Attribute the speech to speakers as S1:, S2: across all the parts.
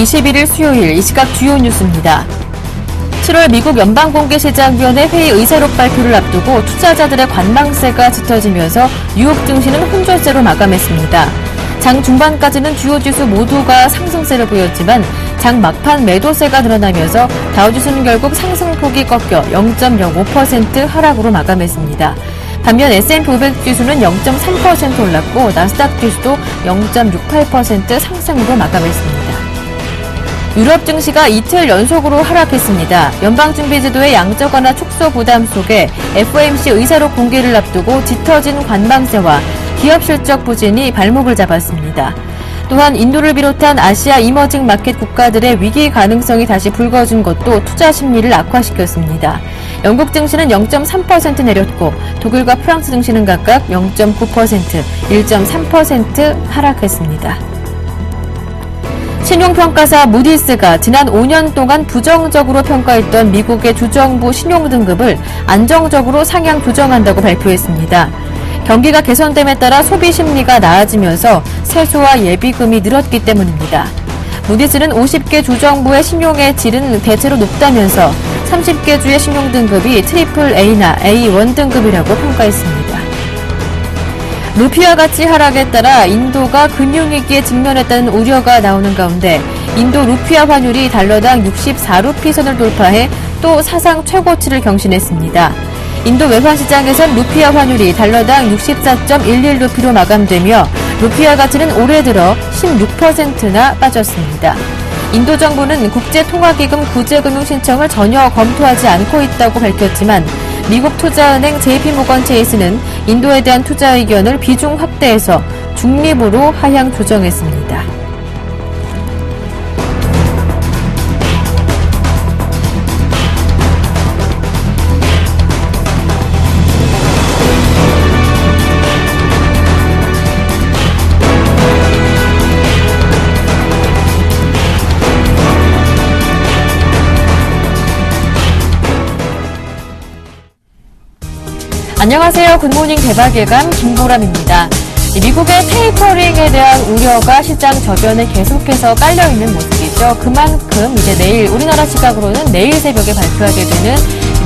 S1: 21일 수요일 이 시각 주요 뉴스입니다. 7월 미국 연방공개시장위원회 회의 의사록 발표를 앞두고 투자자들의 관망세가 짙어지면서 뉴욕 증시는 혼조세로 마감했습니다. 장 중반까지는 주요 지수 모두가 상승세를 보였지만 장 막판 매도세가 늘어나면서 다우지수는 결국 상승폭이 꺾여 0.05% 하락으로 마감했습니다. 반면 S&P 500 지수는 0.3% 올랐고 나스닥 지수도 0.68% 상승으로 마감했습니다. 유럽 증시가 이틀 연속으로 하락했습니다. 연방준비제도의 양적 완화 축소 부담 속에 FOMC 의사록 공개를 앞두고 짙어진 관망세와 기업 실적 부진이 발목을 잡았습니다. 또한 인도를 비롯한 아시아 이머징 마켓 국가들의 위기 가능성이 다시 불거진 것도 투자 심리를 악화시켰습니다. 영국 증시는 0.3% 내렸고 독일과 프랑스 증시는 각각 0.9%, 1.3% 하락했습니다. 신용평가사 무디스가 지난 5년 동안 부정적으로 평가했던 미국의 주정부 신용등급을 안정적으로 상향 조정한다고 발표했습니다. 경기가 개선됨에 따라 소비 심리가 나아지면서 세수와 예비금이 늘었기 때문입니다. 무디스는 50개 주정부의 신용의 질은 대체로 높다면서 30개 주의 신용등급이 트리플 A나 A1 등급이라고 평가했습니다. 루피아 가치 하락에 따라 인도가 금융위기에 직면했다는 우려가 나오는 가운데 인도 루피아 환율이 달러당 64루피 선을 돌파해 또 사상 최고치를 경신했습니다. 인도 외환시장에선 루피아 환율이 달러당 64.11루피로 마감되며 루피아 가치는 올해 들어 16%나 빠졌습니다. 인도 정부는 국제통화기금 구제금융 신청을 전혀 검토하지 않고 있다고 밝혔지만 미국 투자은행 JP모건 체이스는 인도에 대한 투자 의견을 비중 확대해서 중립으로 하향 조정했습니다. 안녕하세요. 굿모닝 대박예감 김보람입니다. 미국의 테이퍼링에 대한 우려가 시장 저변에 계속해서 깔려있는 모습이죠. 그만큼 이제 내일 우리나라 시각으로는 내일 새벽에 발표하게 되는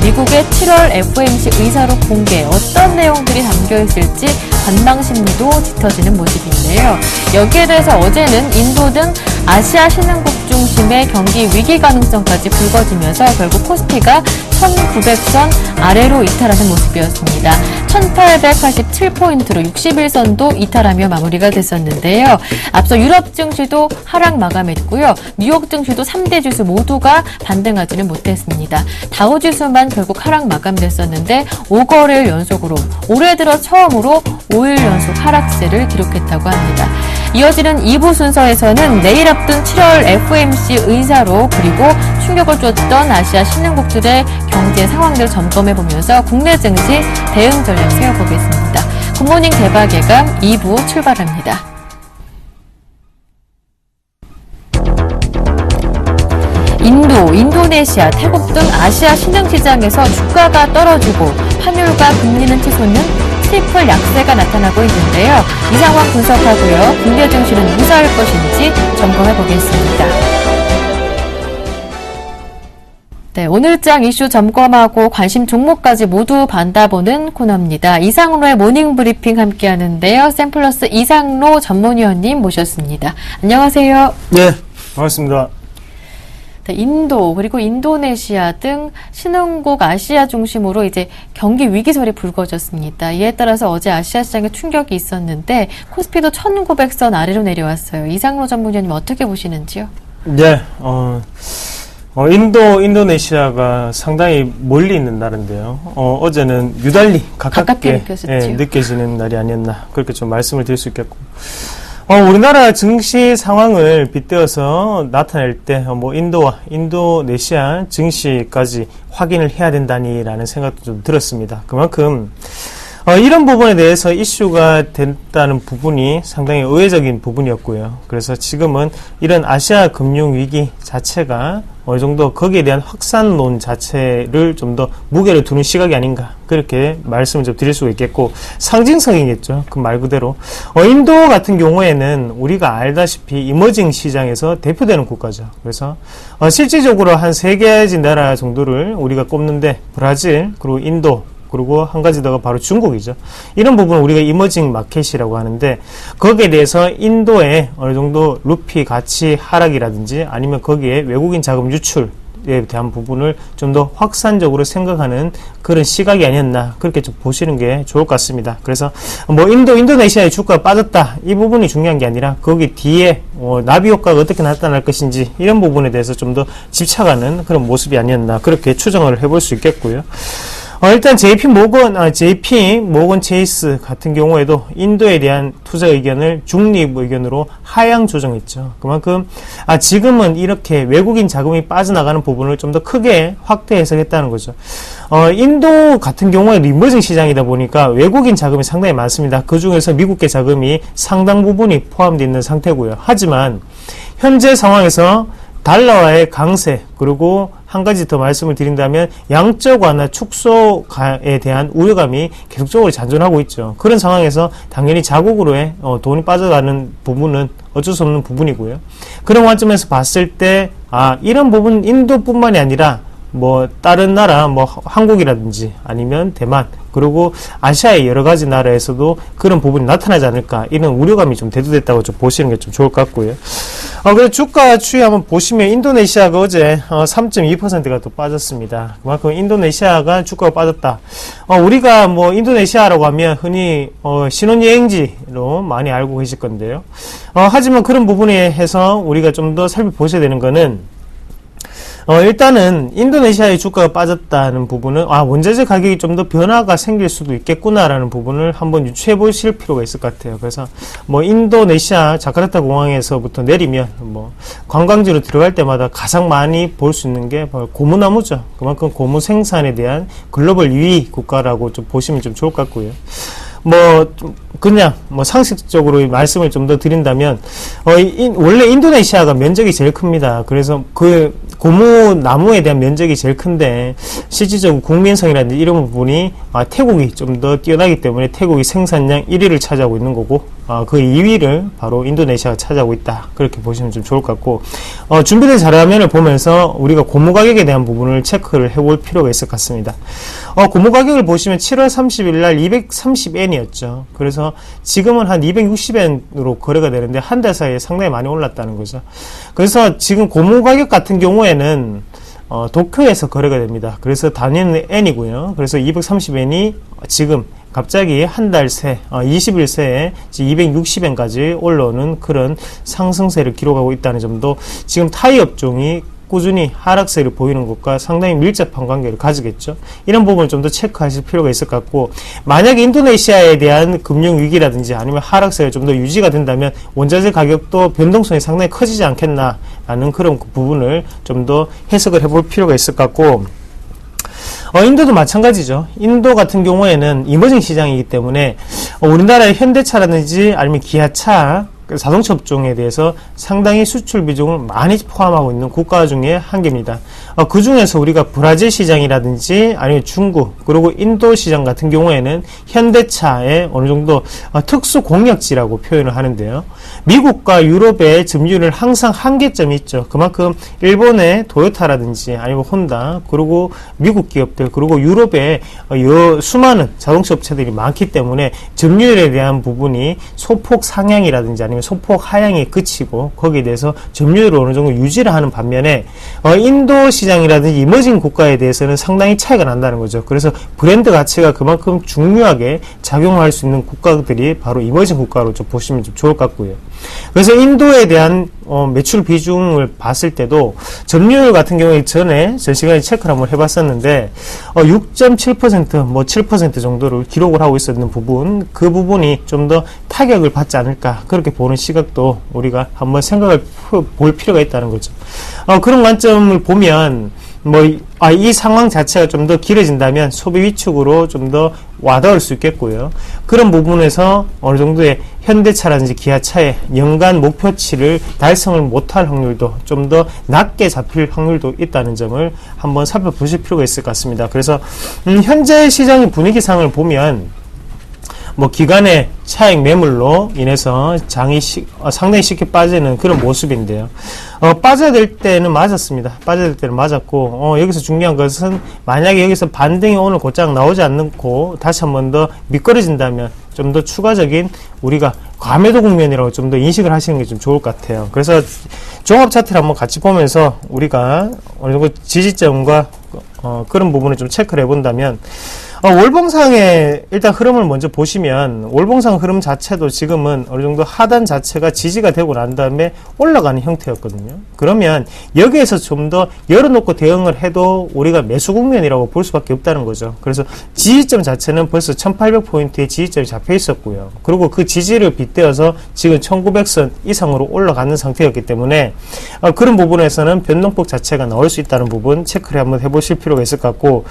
S1: 미국의 7월 FOMC 의사록 공개 어떤 내용들이 담겨있을지 관망 심리도 짙어지는 모습인데요. 여기에 대해서 어제는 인도 등 아시아 신흥국 중심의 경기 위기 가능성까지 불거지면서 결국 코스피가 1900선 아래로 이탈하는 모습이었습니다. 1887포인트로 61선도 이탈하며 마무리가 됐었는데요. 앞서 유럽 증시도 하락 마감했고요. 뉴욕 증시도 3대 지수 모두가 반등하지는 못했습니다. 다우지수만 결국 하락 마감됐었는데 5거래일 연속으로 올해 들어 처음으로 5일 연속 하락세를 기록했다고 합니다. 이어지는 2부 순서에서는 내일 앞둔 7월 FOMC 의사록 그리고 충격을 줬던 아시아 신흥국들의 경제 상황들을 점검해보면서 국내 증시 대응 전략 세워보겠습니다. 굿모닝 대박예감 2부 출발합니다. 인도, 인도네시아, 태국 등 아시아 신흥시장에서 주가가 떨어지고 환율과 금리는 치솟는 트리플 약세가 나타나고 있는데요. 이 상황 분석하고요. 국내 증시는 무사할 것인지 점검해보겠습니다. 네, 오늘장 이슈 점검하고 관심 종목까지 모두 받아보는 코너입니다. 이상로의 모닝 브리핑 함께 하는데요. 샘플러스 이상로 전문위원님 모셨습니다. 안녕하세요.
S2: 네, 반갑습니다.
S1: 네, 인도 그리고 인도네시아 등 신흥국 아시아 중심으로 이제 경기 위기설이 불거졌습니다. 이에 따라서 어제 아시아 시장에 충격이 있었는데 코스피도 1900선 아래로 내려왔어요. 이상로 전문위원님 어떻게 보시는지요?
S2: 네, 인도네시아가 상당히 멀리 있는 나라인데요. 어제는 유달리 가깝게 느껴지는 날이 아니었나 그렇게 좀 말씀을 드릴 수 있겠고. 우리나라 증시 상황을 빗대어서 나타낼 때, 인도와 인도네시아 증시까지 확인을 해야 된다니라는 생각도 좀 들었습니다. 그만큼, 이런 부분에 대해서 이슈가 됐다는 부분이 상당히 의외적인 부분이었고요. 그래서 지금은 이런 아시아 금융위기 자체가, 어느 정도 거기에 대한 확산론 자체를 좀 더 무게를 두는 시각이 아닌가 그렇게 말씀을 좀 드릴 수가 있겠고, 상징성이겠죠. 그 말 그대로 인도 같은 경우에는 우리가 알다시피 이머징 시장에서 대표되는 국가죠. 그래서 실질적으로 한 3가지 나라 정도를 우리가 꼽는데, 브라질, 그리고 인도, 그리고 한 가지 더가 바로 중국이죠. 이런 부분을 우리가 이머징 마켓이라고 하는데, 거기에 대해서 인도의 어느 정도 루피 가치 하락이라든지 아니면 거기에 외국인 자금 유출에 대한 부분을 좀 더 확산적으로 생각하는 그런 시각이 아니었나 그렇게 좀 보시는 게 좋을 것 같습니다. 그래서 뭐 인도네시아의 주가가 빠졌다 이 부분이 중요한 게 아니라 거기 뒤에 나비 효과가 어떻게 나타날 것인지 이런 부분에 대해서 좀 더 집착하는 그런 모습이 아니었나 그렇게 추정을 해볼 수 있겠고요. 일단 JP 모건 체이스 같은 경우에도 인도에 대한 투자 의견을 중립 의견으로 하향 조정했죠. 그만큼 지금은 이렇게 외국인 자금이 빠져나가는 부분을 좀 더 크게 확대 해석했다는 거죠. 인도 같은 경우에 이머징 시장이다 보니까 외국인 자금이 상당히 많습니다. 그 중에서 미국계 자금이 상당 부분이 포함되어 있는 상태고요. 하지만 현재 상황에서 달러와의 강세, 그리고 한 가지 더 말씀을 드린다면 양적 완화 축소에 대한 우려감이 계속적으로 잔존하고 있죠. 그런 상황에서 당연히 자국으로의 돈이 빠져가는 부분은 어쩔 수 없는 부분이고요. 그런 관점에서 봤을 때 이런 부분 인도뿐만이 아니라 뭐 다른 나라 뭐 한국이라든지 아니면 대만 그리고 아시아의 여러 가지 나라에서도 그런 부분이 나타나지 않을까 이런 우려감이 좀 대두됐다고 좀 보시는 게 좀 좋을 것 같고요. 그래서 주가 추이 한번 보시면 인도네시아가 어제 3.2%가 또 빠졌습니다. 그만큼 인도네시아가 주가가 빠졌다. 우리가 뭐 인도네시아라고 하면 흔히 신혼여행지로 많이 알고 계실 건데요. 하지만 그런 부분에 해서 우리가 좀 더 살펴보셔야 되는 거는 일단은 인도네시아의 주가가 빠졌다는 부분은 원자재 가격이 좀 더 변화가 생길 수도 있겠구나라는 부분을 한번 유추해 보실 필요가 있을 것 같아요. 그래서 뭐 인도네시아 자카르타 공항에서부터 내리면 뭐 관광지로 들어갈 때마다 가장 많이 볼 수 있는 게 바로 고무나무죠. 그만큼 고무 생산에 대한 글로벌 2위 국가라고 좀 보시면 좀 좋을 것 같고요. 그냥 상식적으로 말씀을 좀 더 드린다면 원래 인도네시아가 면적이 제일 큽니다. 그래서 그 고무 나무에 대한 면적이 제일 큰데 실질적으로 국민성이라든지 이런 부분이 태국이 좀 더 뛰어나기 때문에 태국이 생산량 1위를 차지하고 있는 거고 그 2위를 바로 인도네시아가 차지하고 있다. 그렇게 보시면 좀 좋을 것 같고, 준비된 자료화면을 보면서 우리가 고무 가격에 대한 부분을 체크를 해볼 필요가 있을 것 같습니다. 고무 가격을 보시면 7월 30일 날 230엔이었죠. 그래서 지금은 한 260엔으로 거래가 되는데 한 달 사이에 상당히 많이 올랐다는 거죠. 그래서 지금 고무 가격 같은 경우에는 도쿄에서 거래가 됩니다. 그래서 단위는 N이고요. 그래서 230엔이 지금 갑자기 한 달 새, 20일 새에 260엔까지 올라오는 그런 상승세를 기록하고 있다는 점도 지금 타이 업종이 꾸준히 하락세를 보이는 것과 상당히 밀접한 관계를 가지겠죠. 이런 부분을 좀 더 체크하실 필요가 있을 것 같고, 만약에 인도네시아에 대한 금융위기라든지 아니면 하락세가 좀 더 유지가 된다면 원자재 가격도 변동성이 상당히 커지지 않겠나라는 그런 부분을 좀 더 해석을 해볼 필요가 있을 것 같고, 인도도 마찬가지죠. 인도 같은 경우에는 이머징 시장이기 때문에 우리나라의 현대차라든지 아니면 기아차, 자동차 업종에 대해서 상당히 수출 비중을 많이 포함하고 있는 국가 중에 한 개입니다. 그 중에서 우리가 브라질 시장이라든지 아니면 중국 그리고 인도 시장 같은 경우에는 현대차의 어느 정도 특수 공략지라고 표현을 하는데요. 미국과 유럽의 점유율은 항상 한계점이 있죠. 그만큼 일본의 토요타라든지 아니면 혼다 그리고 미국 기업들 그리고 유럽의 수많은 자동차 업체들이 많기 때문에 점유율에 대한 부분이 소폭 상향이라든지 아니면 소폭 하향에 그치고 거기에 대해서 점유율을 어느 정도 유지를 하는 반면에 인도 시장이라든지 이머징 국가에 대해서는 상당히 차이가 난다는 거죠. 그래서 브랜드 가치가 그만큼 중요하게 작용할 수 있는 국가들이 바로 이머징 국가로 좀 보시면 좀 좋을 것 같고요. 그래서 인도에 대한 매출 비중을 봤을 때도 점유율 같은 경우에 전에 전 시간에 체크를 한번 해봤었는데 6.7% 뭐 7% 정도를 기록을 하고 있었는 부분, 그 부분이 좀 더 타격을 받지 않을까 그렇게 보는 시각도 우리가 한번 생각을 볼 필요가 있다는 거죠. 그런 관점을 보면 이 상황 자체가 좀 더 길어진다면 소비 위축으로 좀 더 와닿을 수 있겠고요. 그런 부분에서 어느 정도의 현대차라든지 기아차의 연간 목표치를 달성을 못할 확률도 좀 더 낮게 잡힐 확률도 있다는 점을 한번 살펴보실 필요가 있을 것 같습니다. 그래서 현재 시장의 분위기상을 보면 기간의 차익 매물로 인해서 장이 상당히 쉽게 빠지는 그런 모습인데요. 빠져야 될 때는 맞았습니다. 빠져야 될 때는 맞았고, 여기서 중요한 것은 만약에 여기서 반등이 오늘 곧장 나오지 않고 다시 한 번 더 미끄러진다면 좀 더 추가적인 우리가 과매도 국면이라고 좀 더 인식을 하시는 게 좀 좋을 것 같아요. 그래서 종합 차트를 한번 같이 보면서 우리가 어느 정도 지지점과 그런 부분을 좀 체크를 해본다면, 월봉상의 일단 흐름을 먼저 보시면 월봉상 흐름 자체도 지금은 어느 정도 하단 자체가 지지가 되고 난 다음에 올라가는 형태였거든요. 그러면 여기에서 좀 더 열어놓고 대응을 해도 우리가 매수 국면이라고 볼 수밖에 없다는 거죠. 그래서 지지점 자체는 벌써 1800포인트의 지지점이 잡혀 있었고요. 그리고 그 지지를 빗대어서 지금 1900선 이상으로 올라가는 상태였기 때문에 그런 부분에서는 변동폭 자체가 나올 수 있다는 부분 체크를 한번 해보실 필요가 있을 것 같고,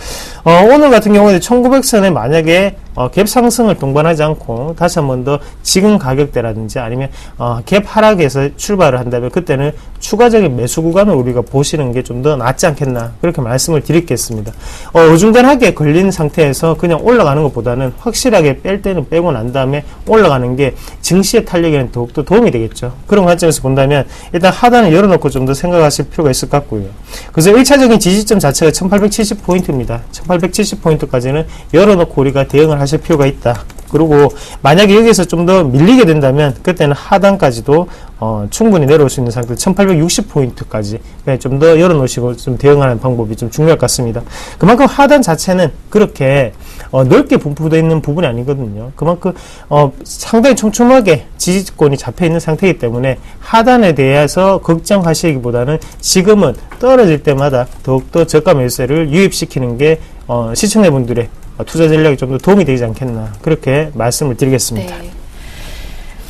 S2: 오늘 같은 경우에는 1900선에 만약에 갭 상승을 동반하지 않고 다시 한 번 더 지금 가격대라든지 아니면 갭 하락에서 출발을 한다면 그때는 추가적인 매수 구간을 우리가 보시는 게 좀 더 낫지 않겠나, 그렇게 말씀을 드리겠습니다. 어중간하게 걸린 상태에서 그냥 올라가는 것보다는 확실하게 뺄 때는 빼고 난 다음에 올라가는 게 증시의 탄력에는 더욱더 도움이 되겠죠. 그런 관점에서 본다면 일단 하단을 열어놓고 좀 더 생각하실 필요가 있을 것 같고요. 그래서 1차적인 지지점 자체가 1870포인트입니다. 1870포인트까지는 열어놓고 우리가 대응을 하실 필요가 있다. 그리고 만약에 여기서 좀 더 밀리게 된다면 그때는 하단까지도 충분히 내려올 수 있는 상태 1860포인트까지 좀 더 열어놓으시고 좀 대응하는 방법이 좀 중요할 것 같습니다. 그만큼 하단 자체는 그렇게 넓게 분포되어 있는 부분이 아니거든요. 그만큼 상당히 촘촘하게 지지권이 잡혀 있는 상태이기 때문에 하단에 대해서 걱정하시기보다는 지금은 떨어질 때마다 더욱더 저가 매수세를 유입시키는 게 시청자분들의 투자 전략이 좀 더 도움이 되지 않겠나, 그렇게 말씀을 드리겠습니다.
S1: 네.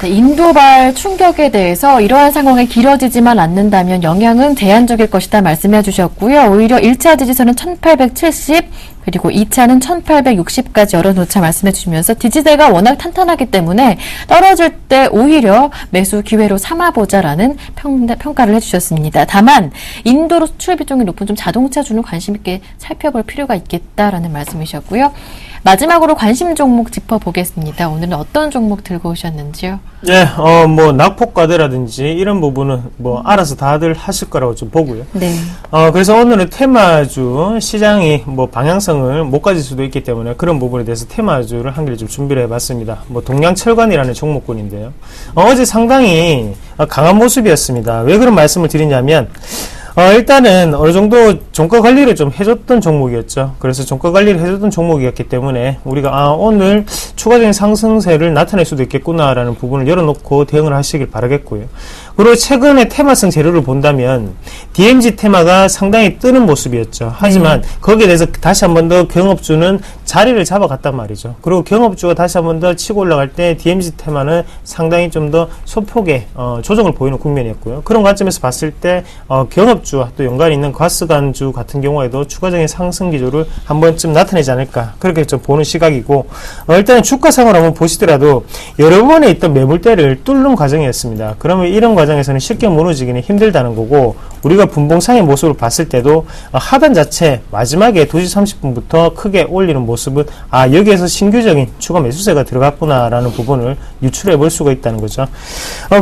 S1: 인도발 충격에 대해서 이러한 상황이 길어지지만 않는다면 영향은 제한적일 것이다 말씀해 주셨고요. 오히려 1차 지지선은 1870, 그리고 2차는 1860까지 열어놓자 말씀해 주시면서 지지대가 워낙 탄탄하기 때문에 떨어질 때 오히려 매수 기회로 삼아보자라는 평가를 해주셨습니다. 다만 인도로 수출 비중이 높은 좀 자동차주는 관심 있게 살펴볼 필요가 있겠다라는 말씀이셨고요. 마지막으로 관심 종목 짚어보겠습니다. 오늘은 어떤 종목 들고 오셨는지요?
S2: 네, 낙폭과대라든지 이런 부분은 알아서 다들 하실 거라고 좀 보고요.
S1: 네.
S2: 그래서 오늘은 테마주 시장이 방향성을 못 가질 수도 있기 때문에 그런 부분에 대해서 테마주를 한 개를 좀 준비를 해봤습니다. 동양철관이라는 종목군인데요. 어제 상당히 강한 모습이었습니다. 왜 그런 말씀을 드리냐면, 일단은 어느 정도 종가 관리를 좀 해줬던 종목이었죠. 그래서 종가 관리를 해줬던 종목이었기 때문에 우리가 오늘 추가적인 상승세를 나타낼 수도 있겠구나라는 부분을 열어놓고 대응을 하시길 바라겠고요. 그리고 최근에 테마성 재료를 본다면 DMZ 테마가 상당히 뜨는 모습이었죠. 하지만 거기에 대해서 다시 한 번 더 경업주는 자리를 잡아갔단 말이죠. 그리고 경업주가 다시 한 번 더 치고 올라갈 때 DMZ 테마는 상당히 좀 더 소폭의 조정을 보이는 국면이었고요. 그런 관점에서 봤을 때 경업주와 또 연관이 있는 가스관주 같은 경우에도 추가적인 상승 기조를 한 번쯤 나타내지 않을까, 그렇게 좀 보는 시각이고, 일단은 주가상으로 한번 보시더라도 여러 번에 있던 매물대를 뚫는 과정이었습니다. 그러면 이런 과정에서는 쉽게 무너지기는 힘들다는 거고, 우리가 분봉상의 모습을 봤을 때도 하단 자체 마지막에 2시 30분부터 크게 올리는 모습은 여기에서 신규적인 추가 매수세가 들어갔구나 라는 부분을 유출해 볼 수가 있다는 거죠.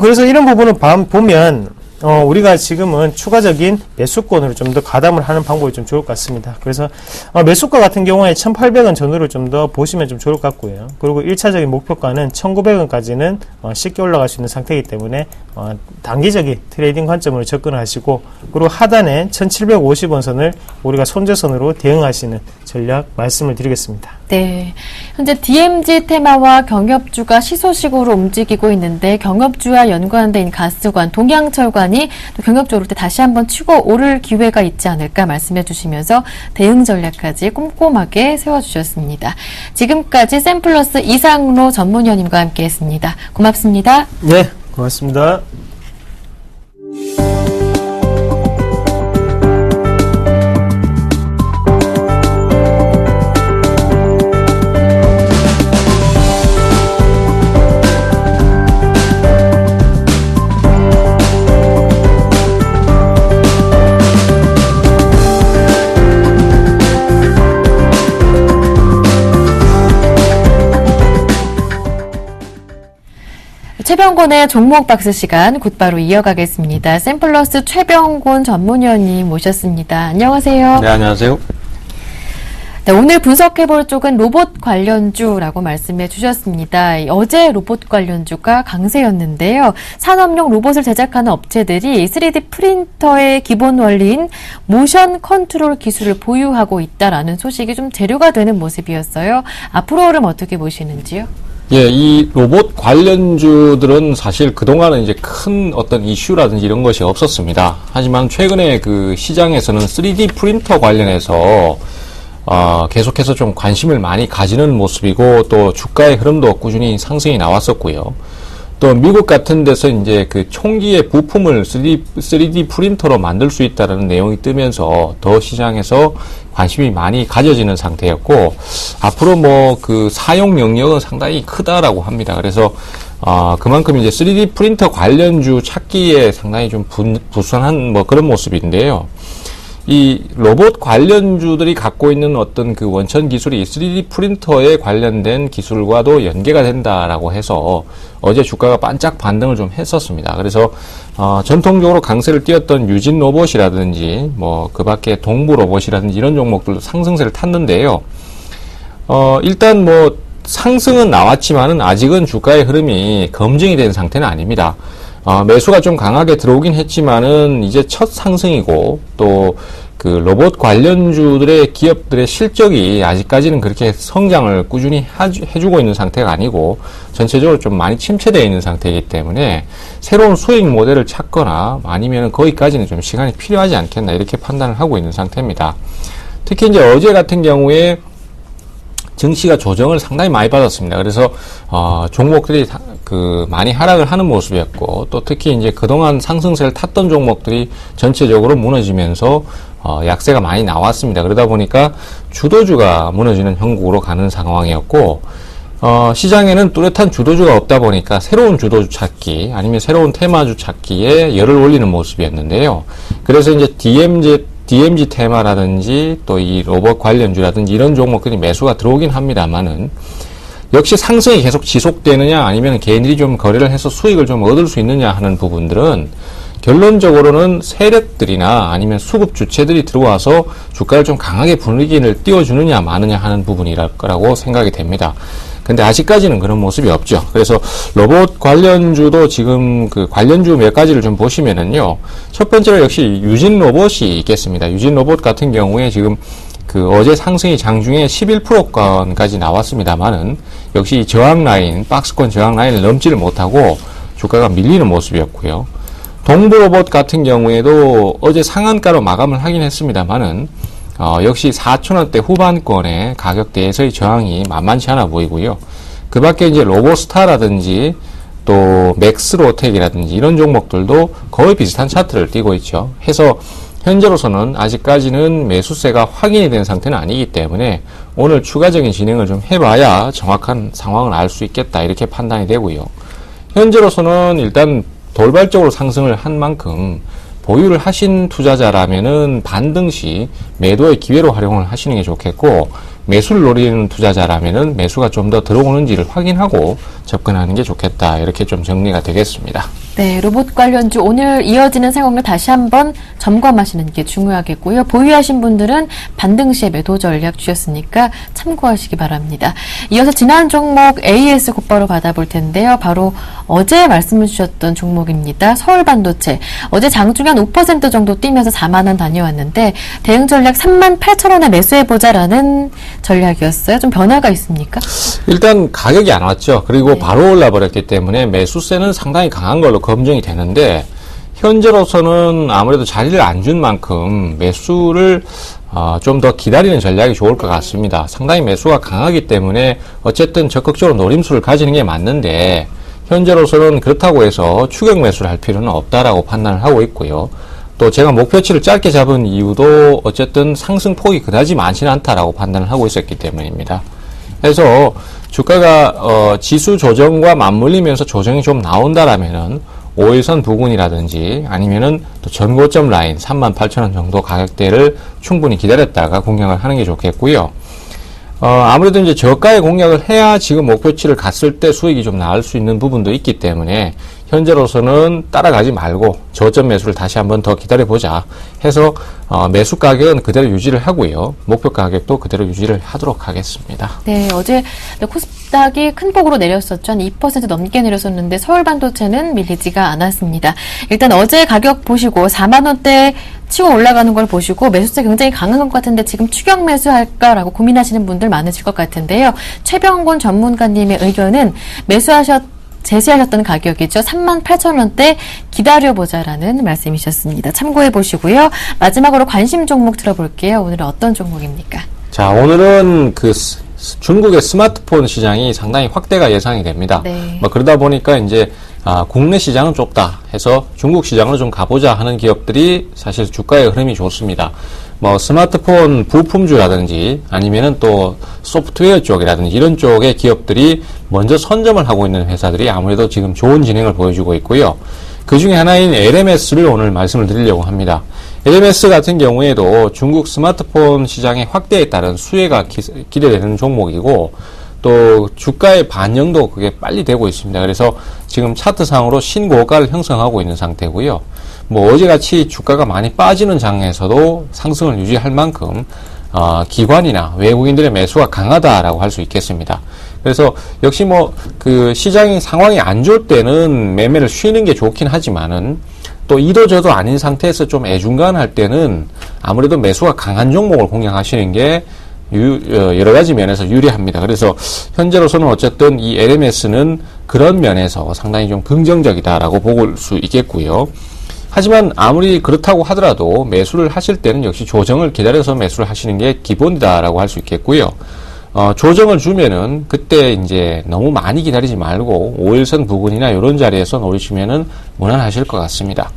S2: 그래서 이런 부분을 보면 우리가 지금은 추가적인 매수권으로 좀 더 가담을 하는 방법이 좀 좋을 것 같습니다. 그래서 매수가 같은 경우에 1,800원 전후를 좀 더 보시면 좀 좋을 것 같고요. 그리고 1차적인 목표가는 1,900원까지는 쉽게 올라갈 수 있는 상태이기 때문에 단기적인 트레이딩 관점으로 접근하시고, 그리고 하단에 1,750원 선을 우리가 손절선으로 대응하시는 전략 말씀을 드리겠습니다.
S1: 네, 현재 DMZ 테마와 경협주가 시소식으로 움직이고 있는데, 경협주와 연관된 가스관, 동양철관이 또 경협주 오를 때 다시 한번 치고 오를 기회가 있지 않을까 말씀해 주시면서 대응 전략까지 꼼꼼하게 세워주셨습니다. 지금까지 샘플러스 이상로 전문위원님과 함께했습니다. 고맙습니다.
S2: 네, 고맙습니다.
S1: 최병곤의 종목 박스 시간 곧바로 이어가겠습니다. 샘플러스 최병곤 전문위원님 모셨습니다. 안녕하세요.
S3: 네, 안녕하세요.
S1: 네, 오늘 분석해볼 쪽은 로봇 관련주라고 말씀해 주셨습니다. 어제 로봇 관련주가 강세였는데요. 산업용 로봇을 제작하는 업체들이 3D 프린터의 기본 원리인 모션 컨트롤 기술을 보유하고 있다라는 소식이 좀 재료가 되는 모습이었어요. 앞으로 흐름 어떻게 보시는지요?
S3: 예, 이 로봇 관련주들은 사실 그동안은 이제 큰 어떤 이슈라든지 이런 것이 없었습니다. 하지만 최근에 그 시장에서는 3D 프린터 관련해서 계속해서 좀 관심을 많이 가지는 모습이고, 또 주가의 흐름도 꾸준히 상승이 나왔었고요. 또 미국 같은 데서 이제 그 총기의 부품을 3D 프린터로 만들 수 있다는 내용이 뜨면서 더 시장에서 관심이 많이 가져지는 상태였고, 앞으로 뭐 그 사용 영역은 상당히 크다라고 합니다. 그래서 그만큼 이제 3D 프린터 관련주 찾기에 상당히 좀 부선한 뭐 그런 모습인데요. 이 로봇 관련주들이 갖고 있는 어떤 그 원천 기술이 3D 프린터에 관련된 기술과도 연계가 된다라고 해서 어제 주가가 반짝 반등을 좀 했었습니다. 그래서 전통적으로 강세를 띄었던 유진 로봇이라든지 뭐 그 밖에 동부 로봇이라든지 이런 종목들도 상승세를 탔는데요. 일단 뭐 상승은 나왔지만은 아직은 주가의 흐름이 검증이 된 상태는 아닙니다. 매수가 좀 강하게 들어오긴 했지만은 이제 첫 상승이고, 또 그 로봇 관련주들의 기업들의 실적이 아직까지는 그렇게 성장을 꾸준히 해주고 있는 상태가 아니고 전체적으로 좀 많이 침체되어 있는 상태이기 때문에 새로운 수익 모델을 찾거나 아니면 거기까지는 좀 시간이 필요하지 않겠나 이렇게 판단을 하고 있는 상태입니다. 특히 이제 어제 같은 경우에 증시가 조정을 상당히 많이 받았습니다. 그래서 종목들이 많이 하락을 하는 모습이었고, 또 특히 이제 그동안 상승세를 탔던 종목들이 전체적으로 무너지면서 약세가 많이 나왔습니다. 그러다 보니까 주도주가 무너지는 형국으로 가는 상황이었고, 시장에는 뚜렷한 주도주가 없다 보니까 새로운 주도주 찾기 아니면 새로운 테마주 찾기에 열을 올리는 모습이었는데요. 그래서 이제 DMZ 테마라든지 또 이 로봇 관련주라든지 이런 종목들이 매수가 들어오긴 합니다만은, 역시 상승이 계속 지속되느냐 아니면 개인들이 좀 거래를 해서 수익을 좀 얻을 수 있느냐 하는 부분들은 결론적으로는 세력들이나 아니면 수급 주체들이 들어와서 주가를 좀 강하게 분위기를 띄워주느냐 마느냐 하는 부분이랄 거라고 생각이 됩니다. 근데 아직까지는 그런 모습이 없죠. 그래서 로봇 관련주도 지금 그 관련주 몇 가지를 좀 보시면은요. 첫 번째로 역시 유진 로봇이 있겠습니다. 유진 로봇 같은 경우에 지금 그 어제 상승이 장중에 11%권까지 나왔습니다만은 역시 저항 라인, 박스권 저항 라인을 넘지를 못하고 주가가 밀리는 모습이었고요. 동부 로봇 같은 경우에도 어제 상한가로 마감을 하긴 했습니다만은 역시 4,000원대 후반권의 가격대에서의 저항이 만만치 않아 보이고요. 그 밖에 이제 로보스타라든지 또 맥스로텍이라든지 이런 종목들도 거의 비슷한 차트를 띄고 있죠. 해서 현재로서는 아직까지는 매수세가 확인이 된 상태는 아니기 때문에 오늘 추가적인 진행을 좀 해봐야 정확한 상황을 알 수 있겠다 이렇게 판단이 되고요. 현재로서는 일단 돌발적으로 상승을 한 만큼 보유를 하신 투자자라면은 반등 시 매도의 기회로 활용을 하시는 게 좋겠고, 매수를 노리는 투자자라면은 매수가 좀 더 들어오는지를 확인하고 접근하는 게 좋겠다. 이렇게 좀 정리가 되겠습니다.
S1: 네, 로봇 관련주 오늘 이어지는 상황을 다시 한번 점검하시는 게 중요하겠고요. 보유하신 분들은 반등 시에 매도 전략 주셨으니까 참고하시기 바랍니다. 이어서 지난 종목 AS 곧바로 받아볼 텐데요. 바로 어제 말씀을 주셨던 종목입니다. 서울반도체. 어제 장중에 한 5% 정도 뛰면서 4만 원 다녀왔는데 대응 전략 38,000원에 매수해보자라는 전략이었어요. 좀 변화가 있습니까?
S3: 일단 가격이 안 왔죠. 그리고 바로 올라버렸기 때문에 매수세는 상당히 강한 걸로 검증이 되는데, 현재로서는 아무래도 자리를 안 준 만큼 매수를 좀 더 기다리는 전략이 좋을 것 같습니다. 상당히 매수가 강하기 때문에 어쨌든 적극적으로 노림수를 가지는 게 맞는데, 현재로서는 그렇다고 해서 추격 매수를 할 필요는 없다라고 판단을 하고 있고요. 또 제가 목표치를 짧게 잡은 이유도 어쨌든 상승폭이 그다지 많지는 않다라고 판단을 하고 있었기 때문입니다. 그래서 주가가 지수 조정과 맞물리면서 조정이 좀 나온다라면은 5일선 부근이라든지 아니면은 또 전고점 라인 38,000원 정도 가격대를 충분히 기다렸다가 공략을 하는 게 좋겠고요. 아무래도 이제 저가의 공략을 해야 지금 목표치를 갔을 때 수익이 좀 나을 수 있는 부분도 있기 때문에 현재로서는 따라가지 말고 저점 매수를 다시 한번 더 기다려보자 해서 매수 가격은 그대로 유지를 하고요. 목표 가격도 그대로 유지를 하도록 하겠습니다.
S1: 네, 어제 코스닥이 큰 폭으로 내렸었죠. 한 2% 넘게 내렸었는데 서울 반도체는 밀리지가 않았습니다. 일단 어제 가격 보시고 4만 원대 치고 올라가는 걸 보시고 매수세 굉장히 강한 것 같은데 지금 추격 매수할까라고 고민하시는 분들 많으실 것 같은데요. 최병곤 전문가님의 의견은 제시하셨던 가격이죠. 38,000원대 기다려보자라는 말씀이셨습니다. 참고해 보시고요. 마지막으로 관심 종목 들어볼게요. 오늘은 어떤 종목입니까?
S3: 자, 오늘은 중국의 스마트폰 시장이 상당히 확대가 예상이 됩니다.
S1: 네.
S3: 그러다 보니까 이제 국내 시장은 좁다 해서 중국 시장으로 좀 가보자 하는 기업들이 사실 주가의 흐름이 좋습니다. 스마트폰 부품주라든지 아니면은 또 소프트웨어 쪽이라든지 이런 쪽의 기업들이 먼저 선점을 하고 있는 회사들이 아무래도 지금 좋은 진행을 보여주고 있고요. 그 중에 하나인 LMS를 오늘 말씀을 드리려고 합니다. LMS 같은 경우에도 중국 스마트폰 시장의 확대에 따른 수혜가 기대되는 종목이고 또 주가의 반영도 그게 빨리 되고 있습니다. 그래서 지금 차트상으로 신고가를 형성하고 있는 상태고요. 어제같이 주가가 많이 빠지는 장에서도 상승을 유지할 만큼 기관이나 외국인들의 매수가 강하다라고 할 수 있겠습니다. 그래서 역시 시장이 상황이 안 좋을 때는 매매를 쉬는 게 좋긴 하지만은 또 이도저도 아닌 상태에서 좀 애중간할 때는 아무래도 매수가 강한 종목을 공략하시는 게 여러 가지 면에서 유리합니다. 그래서 현재로서는 어쨌든 이 LMS는 그런 면에서 상당히 좀 긍정적이다라고 볼 수 있겠고요. 하지만 아무리 그렇다고 하더라도 매수를 하실 때는 역시 조정을 기다려서 매수를 하시는 게 기본이다라고 할 수 있겠고요. 조정을 주면은 그때 이제 너무 많이 기다리지 말고 5일선 부근이나 이런 자리에서 노리시면은 무난하실 것 같습니다.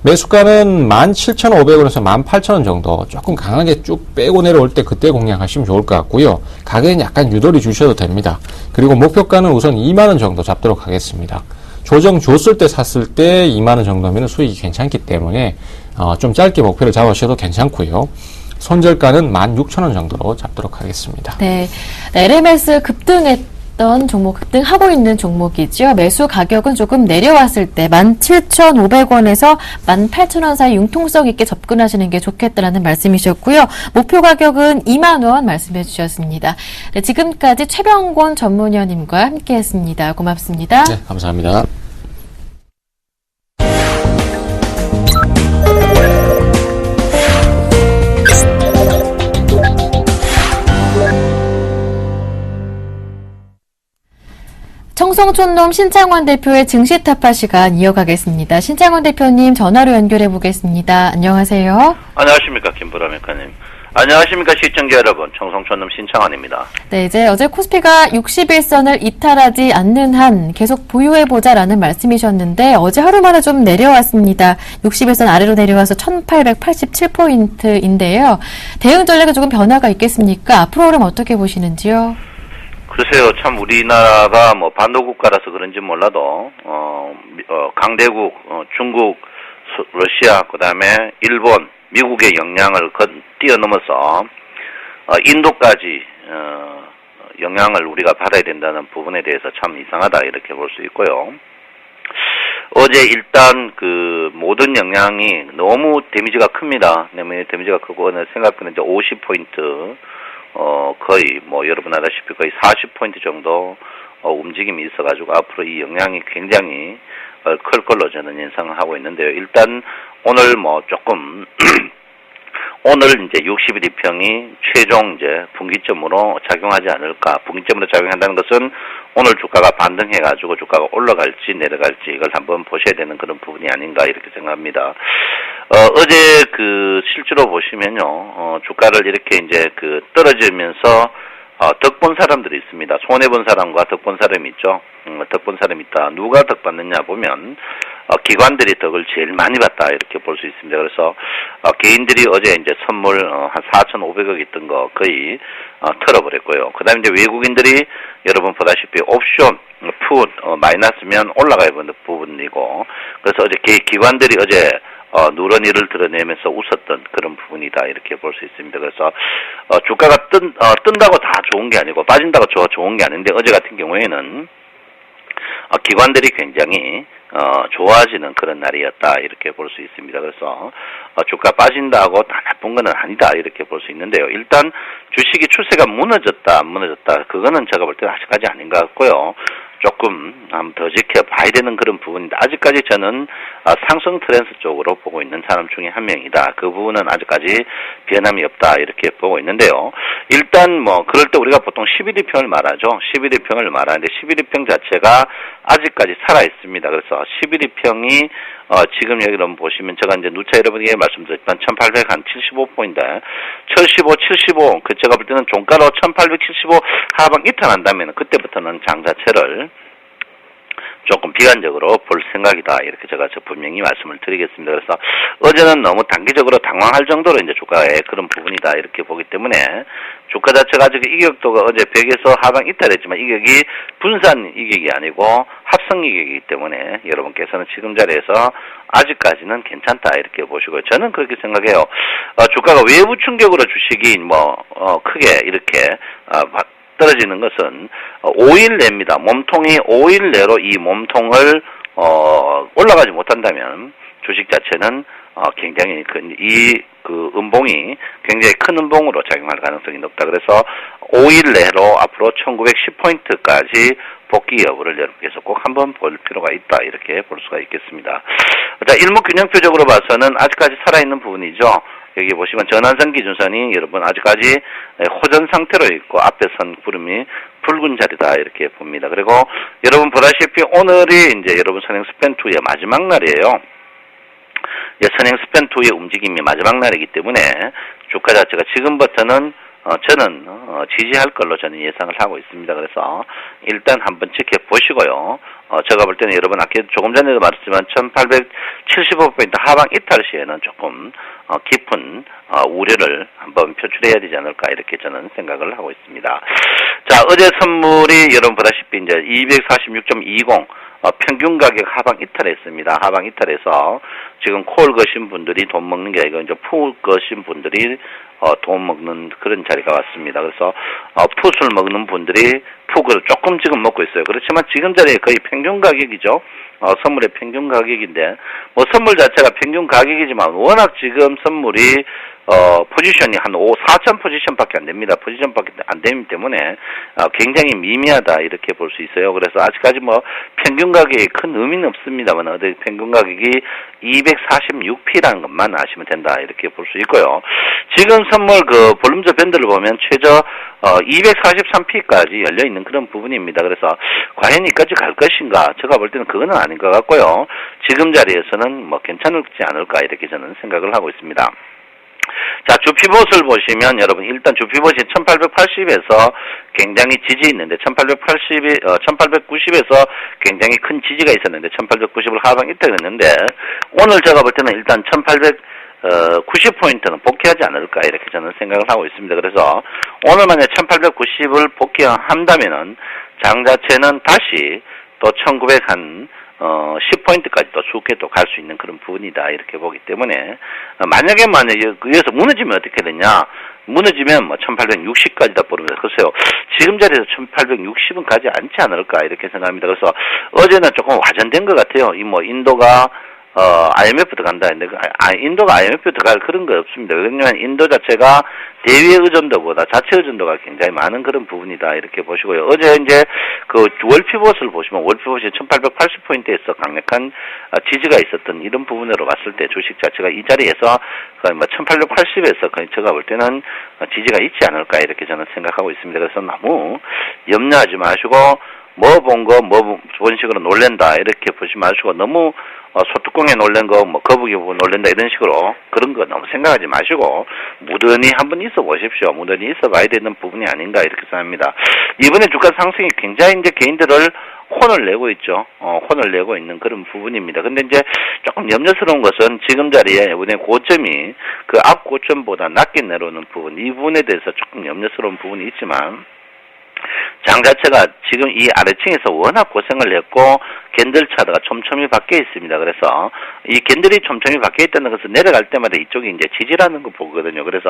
S3: 매수가는 17,500원에서 18,000원 정도 조금 강하게 쭉 빼고 내려올 때 그때 공략하시면 좋을 것 같고요. 가격은 약간 유도리 주셔도 됩니다. 그리고 목표가는 우선 2만원 정도 잡도록 하겠습니다. 조정 줬을 때 샀을 때 2만원 정도면 수익이 괜찮기 때문에 좀 짧게 목표를 잡으셔도 괜찮고요. 손절가는 16,000원 정도로 잡도록 하겠습니다.
S1: 네, LMS 급등하고 있는 종목이죠. 매수 가격은 조금 내려왔을 때 17,500원에서 18,000원 사이 융통성 있게 접근하시는 게 좋겠다라는 말씀이셨고요. 목표 가격은 2만 원 말씀해 주셨습니다. 네, 지금까지 최병곤 전문위원님과 함께했습니다. 고맙습니다.
S3: 네, 감사합니다.
S1: 청송촌놈 신창원 대표의 증시 타파 시간 이어가겠습니다. 신창원 대표님 전화로 연결해 보겠습니다. 안녕하세요.
S4: 안녕하십니까, 김보라 메카님. 안녕하십니까, 시청자 여러분. 청송촌놈 신창원입니다.
S1: 네, 이제 어제 코스피가 61선을 이탈하지 않는 한 계속 보유해보자라는 말씀이셨는데 어제 하루 만에 좀 내려왔습니다. 61선 아래로 내려와서 1887포인트인데요. 대응 전략에 조금 변화가 있겠습니까? 앞으로 흐름 어떻게 보시는지요?
S4: 글쎄요, 참 우리나라가 반도국가라서 그런지 몰라도 강대국, 중국, 러시아, 그다음에 일본, 미국의 영향을 뛰어넘어서 인도까지 영향을 우리가 받아야 된다는 부분에 대해서 참 이상하다 이렇게 볼 수 있고요. 어제 일단 모든 영향이 너무 데미지가 큽니다. 데미지가 크고 생각보다 이제 50포인트 거의 여러분 아다시피 거의 40포인트 정도 움직임이 있어가지고 앞으로 이 영향이 굉장히 클 걸로 저는 예상을 하고 있는데요. 일단 오늘 조금 오늘 이제 60일 이평이 최종 이제 분기점으로 작용하지 않을까. 분기점으로 작용한다는 것은 오늘 주가가 반등해가지고 주가가 올라갈지 내려갈지 이걸 한번 보셔야 되는 그런 부분이 아닌가 이렇게 생각합니다. 어제 실제로 보시면요, 주가를 이렇게 이제 떨어지면서 덕 본 사람들이 있습니다. 손해본 사람과 덕 본 사람이 있죠. 덕 본 사람이 있다. 누가 덕 받느냐 보면 기관들이 덕을 제일 많이 봤다 이렇게 볼 수 있습니다. 그래서 개인들이 어제 이제 선물 한 4,500억 있던 거 거의 털어버렸고요. 그다음에 이제 외국인들이 여러분 보다시피 옵션, 풋 마이너스면 올라가야 되는 부분이고, 그래서 어제 기관들이 어제 누런이를 드러내면서 웃었던 그런 부분이다 이렇게 볼 수 있습니다. 그래서 주가가 뜬다고 다 좋은 게 아니고 빠진다고 좋은 게 아닌데 어제 같은 경우에는 기관들이 굉장히 좋아지는 그런 날이었다 이렇게 볼 수 있습니다. 그래서 주가 빠진다고 다 나쁜 건 아니다 이렇게 볼 수 있는데요. 일단 주식이 추세가 무너졌다 안 무너졌다 그거는 제가 볼 때는 아직까지 아닌 것 같고요. 조금 한번 더 지켜봐야 되는 그런 부분인데 아직까지 저는 상승 트렌드 쪽으로 보고 있는 사람 중에 한 명이다. 그 부분은 아직까지 변함이 없다 이렇게 보고 있는데요. 일단 뭐 그럴 때 우리가 보통 11일평을 말하죠. 11일평을 말하는데 11일평 자체가 아직까지 살아 있습니다. 그래서 11일평이 지금 여기로 보시면 제가 이제 누차 여러분에게 말씀드렸지만 1875포인트 75, 제가 볼 때는 종가로 1875 하방 이탈한다면 그때부터는 장 자체를 조금 비관적으로 볼 생각이다. 이렇게 제가 분명히 말씀을 드리겠습니다. 그래서 어제는 너무 단기적으로 당황할 정도로 이제 주가의 그런 부분이다. 이렇게 보기 때문에 주가 자체가 아직 이격도가 어제 100에서 하방 이탈했지만 이격이 분산 이격이 아니고 합성 이격이기 때문에 여러분께서는 지금 자리에서 아직까지는 괜찮다. 이렇게 보시고요. 저는 그렇게 생각해요. 주가가 외부 충격으로 주식이 크게 이렇게 떨어지는 것은 5일 내입니다. 몸통이 5일 내로 이 몸통을 올라가지 못한다면 주식 자체는 굉장히 그 음봉이 굉장히 큰 음봉으로 작용할 가능성이 높다. 그래서 5일 내로 앞으로 1910포인트까지 복귀 여부를 여러분께서 꼭 한번 볼 필요가 있다. 이렇게 볼 수가 있겠습니다. 자, 일목균형표적으로 봐서는 아직까지 살아있는 부분이죠. 여기 보시면 전환선 기준선이 여러분 아직까지 호전 상태로 있고 앞에 선 구름이 붉은 자리다 이렇게 봅니다. 그리고 여러분 보다시피 오늘이 이제 여러분 선행 스팬 2의 마지막 날이에요. 선행 스팬 2의 움직임이 마지막 날이기 때문에 주가 자체가 지금부터는 저는 지지할 걸로 저는 예상을 하고 있습니다. 그래서 일단 한번 지켜보시고요. 제가 볼 때는 여러분 아까 조금 전에도 말했지만 1875포인트 하방 이탈 시에는 조금 깊은 우려를 한번 표출해야 되지 않을까 이렇게 저는 생각을 하고 있습니다. 자, 어제 선물이 여러분 보다시피 이제 246.20 평균 가격 하방 이탈했습니다. 하방 이탈해서 지금 콜 거신 분들이 돈 먹는 게 아니고 이제 푸 거신 분들이 돈 먹는 그런 자리가 왔습니다. 그래서 풋을 먹는 분들이 푸를 조금 지금 먹고 있어요. 그렇지만 지금 자리에 거의 평균 가격이죠. 선물의 평균 가격인데 뭐 선물 자체가 평균 가격이지만 워낙 지금 선물이 포지션이 한 4천 포지션밖에 안 됩니다. 포지션밖에 안 되기 때문에 굉장히 미미하다 이렇게 볼 수 있어요. 그래서 아직까지 뭐 평균 가격이 큰 의미는 없습니다만 어디 평균 가격이 246p라는 것만 아시면 된다 이렇게 볼 수 있고요. 지금 선물 그 볼륨저 밴드를 보면 최저 243p까지 열려 있는 그런 부분입니다. 그래서 과연 이까지 갈 것인가? 제가 볼 때는 그거는 아닌 것 같고요. 지금 자리에서는 뭐 괜찮을지 않을까 이렇게 저는 생각을 하고 있습니다. 자, 주피봇을 보시면 여러분 일단 주피봇이 1880에서 굉장히 지지 있는데 1890에서 굉장히 큰 지지가 있었는데 1890을 하방 이탈했는데 오늘 제가 볼 때는 일단 90포인트는 복귀하지 않을까 이렇게 저는 생각을 하고 있습니다. 그래서 오늘 만약 1890을 복귀한다면은 장 자체는 다시 또 10포인트까지 또 좋게 또 갈 수 있는 그런 부분이다 이렇게 보기 때문에 만약에 여기서 무너지면 어떻게 되냐? 무너지면 뭐 1860까지다 보면서 글쎄요. 지금 자리에서 1860은 가지 않지 않을까 이렇게 생각합니다. 그래서 어제는 조금 와전된 것 같아요. 인도가 IMF도 간다 했는데, 인도가 IMF 들어갈 그런 거 없습니다. 왜냐면 인도 자체가 대외 의존도보다 자체 의존도가 굉장히 많은 그런 부분이다. 이렇게 보시고요. 어제 이제 그 월피봇을 보시면 월피봇이 1880포인트에서 강력한 지지가 있었던 이런 부분으로 봤을 때 주식 자체가 이 자리에서 거의 뭐 1880에서 거의 제가 볼 때는 지지가 있지 않을까 이렇게 저는 생각하고 있습니다. 그래서 너무 염려하지 마시고 뭐 본 식으로 놀랜다 이렇게 보지 마시고 너무 소뚜껑에 놀란 거 뭐 거북이 보고 놀랜다 이런 식으로 그런 거 너무 생각하지 마시고 무던히 한번 있어 보십시오. 무던히 있어 봐야 되는 부분이 아닌가 이렇게 생각합니다. 이번에 주가 상승이 굉장히 이제 개인들을 혼을 내고 있죠. 혼을 내고 있는 그런 부분입니다. 근데 이제 조금 염려스러운 것은 지금 자리에 이번에 고점이 그 앞 고점보다 낮게 내려오는 부분 이 부분에 대해서 조금 염려스러운 부분이 있지만 장 자체가 지금 이 아래층에서 워낙 고생을 했고 겐들 차드가 촘촘히 박혀 있습니다. 그래서 이 겐들이 촘촘히 박혀 있다는 것은 내려갈 때마다 이쪽이 이제 지지라는 거 보거든요. 그래서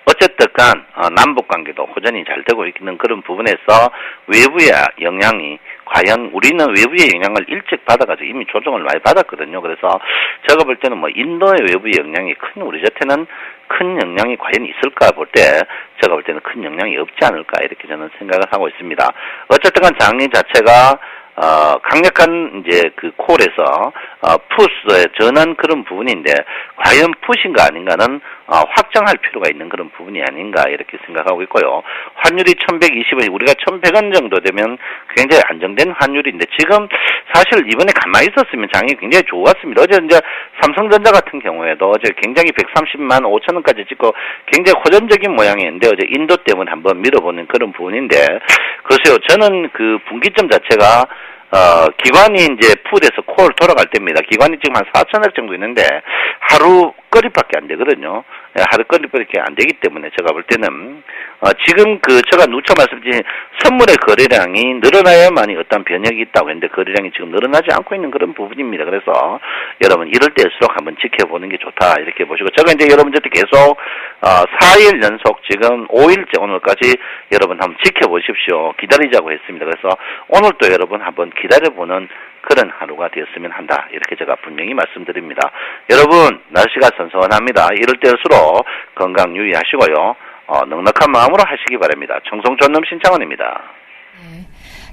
S4: 어쨌든 간 남북 관계도 호전이 잘 되고 있는 그런 부분에서 외부의 영향이 과연 우리는 외부의 영향을 일찍 받아가지고 이미 조정을 많이 받았거든요. 그래서 제가 볼 때는 뭐 인도의 외부의 영향이 큰 우리 곁에는 큰 영향이 과연 있을까 볼 때 제가 볼 때는 큰 영향이 없지 않을까 이렇게 저는 생각을 하고 있습니다. 어쨌든 간 장리 자체가 강력한 이제 그 콜에서 푸스에 전한 그런 부분인데 과연 푸신가 아닌가는 확정할 필요가 있는 그런 부분이 아닌가 이렇게 생각하고 있고요. 환율이 1120원, 우리가 1100원 정도 되면 굉장히 안정된 환율인데 지금 사실 이번에 가만히 있었으면 장이 굉장히 좋았습니다. 어제 이제 삼성전자 같은 경우에도 어제 굉장히 130만 5천 원까지 찍고 굉장히 호전적인 모양이었는데 어제 인도 때문에 한번 밀어보는 그런 부분인데 글쎄요, 저는 그 분기점 자체가 기관이 이제 풋에서 콜 돌아갈 때입니다. 기관이 지금 한 4천억 정도 있는데 하루 거리밖에 안 되거든요. 하루 거리밖에 안 되기 때문에 제가 볼 때는 지금 제가 누차 말씀드린 선물의 거래량이 늘어나야만이 어떤 변혁이 있다고 했는데 거래량이 지금 늘어나지 않고 있는 그런 부분입니다. 그래서 여러분 이럴 때일수록 한번 지켜보는 게 좋다 이렇게 보시고 제가 이제 여러분들한테 계속 4일 연속 지금 5일째 오늘까지 여러분 한번 지켜보십시오. 기다리자고 했습니다. 그래서 오늘도 여러분 한번 기다려보는 그런 하루가 되었으면 한다. 이렇게 제가 분명히 말씀드립니다. 여러분 날씨가 선선합니다. 이럴 때일수록 건강 유의하시고요. 넉넉한 마음으로 하시기 바랍니다. 청송촌놈 신창원입니다.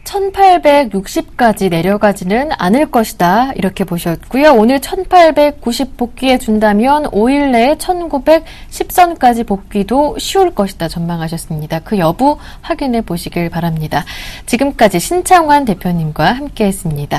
S1: 1860까지 내려가지는 않을 것이다. 이렇게 보셨고요. 오늘 1890 복귀해 준다면 5일 내에 1910선까지 복귀도 쉬울 것이다 전망하셨습니다. 그 여부 확인해 보시길 바랍니다. 지금까지 신창환 대표님과 함께했습니다.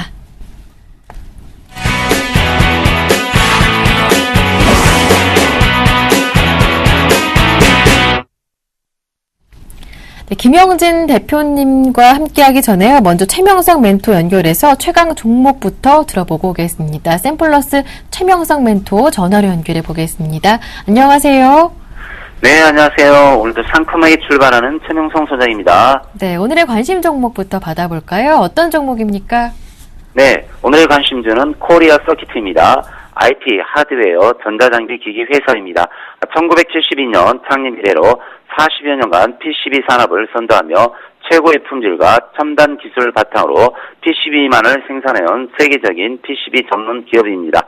S1: 네, 김영진 대표님과 함께하기 전에요. 먼저 최명석 멘토 연결해서 최강 종목부터 들어보고 오겠습니다. 샘플러스 최명석 멘토 전화로 연결해 보겠습니다. 안녕하세요.
S5: 네, 안녕하세요. 오늘도 상큼하게 출발하는 최명성 소장입니다.
S1: 네, 오늘의 관심 종목부터 받아볼까요? 어떤 종목입니까?
S5: 네, 오늘의 관심주는 코리아 서키트입니다. IT, 하드웨어, 전자장비 기기 회사입니다. 1972년 창립 이래로 40여 년간 PCB 산업을 선도하며 최고의 품질과 첨단 기술을 바탕으로 PCB만을 생산해온 세계적인 PCB 전문 기업입니다.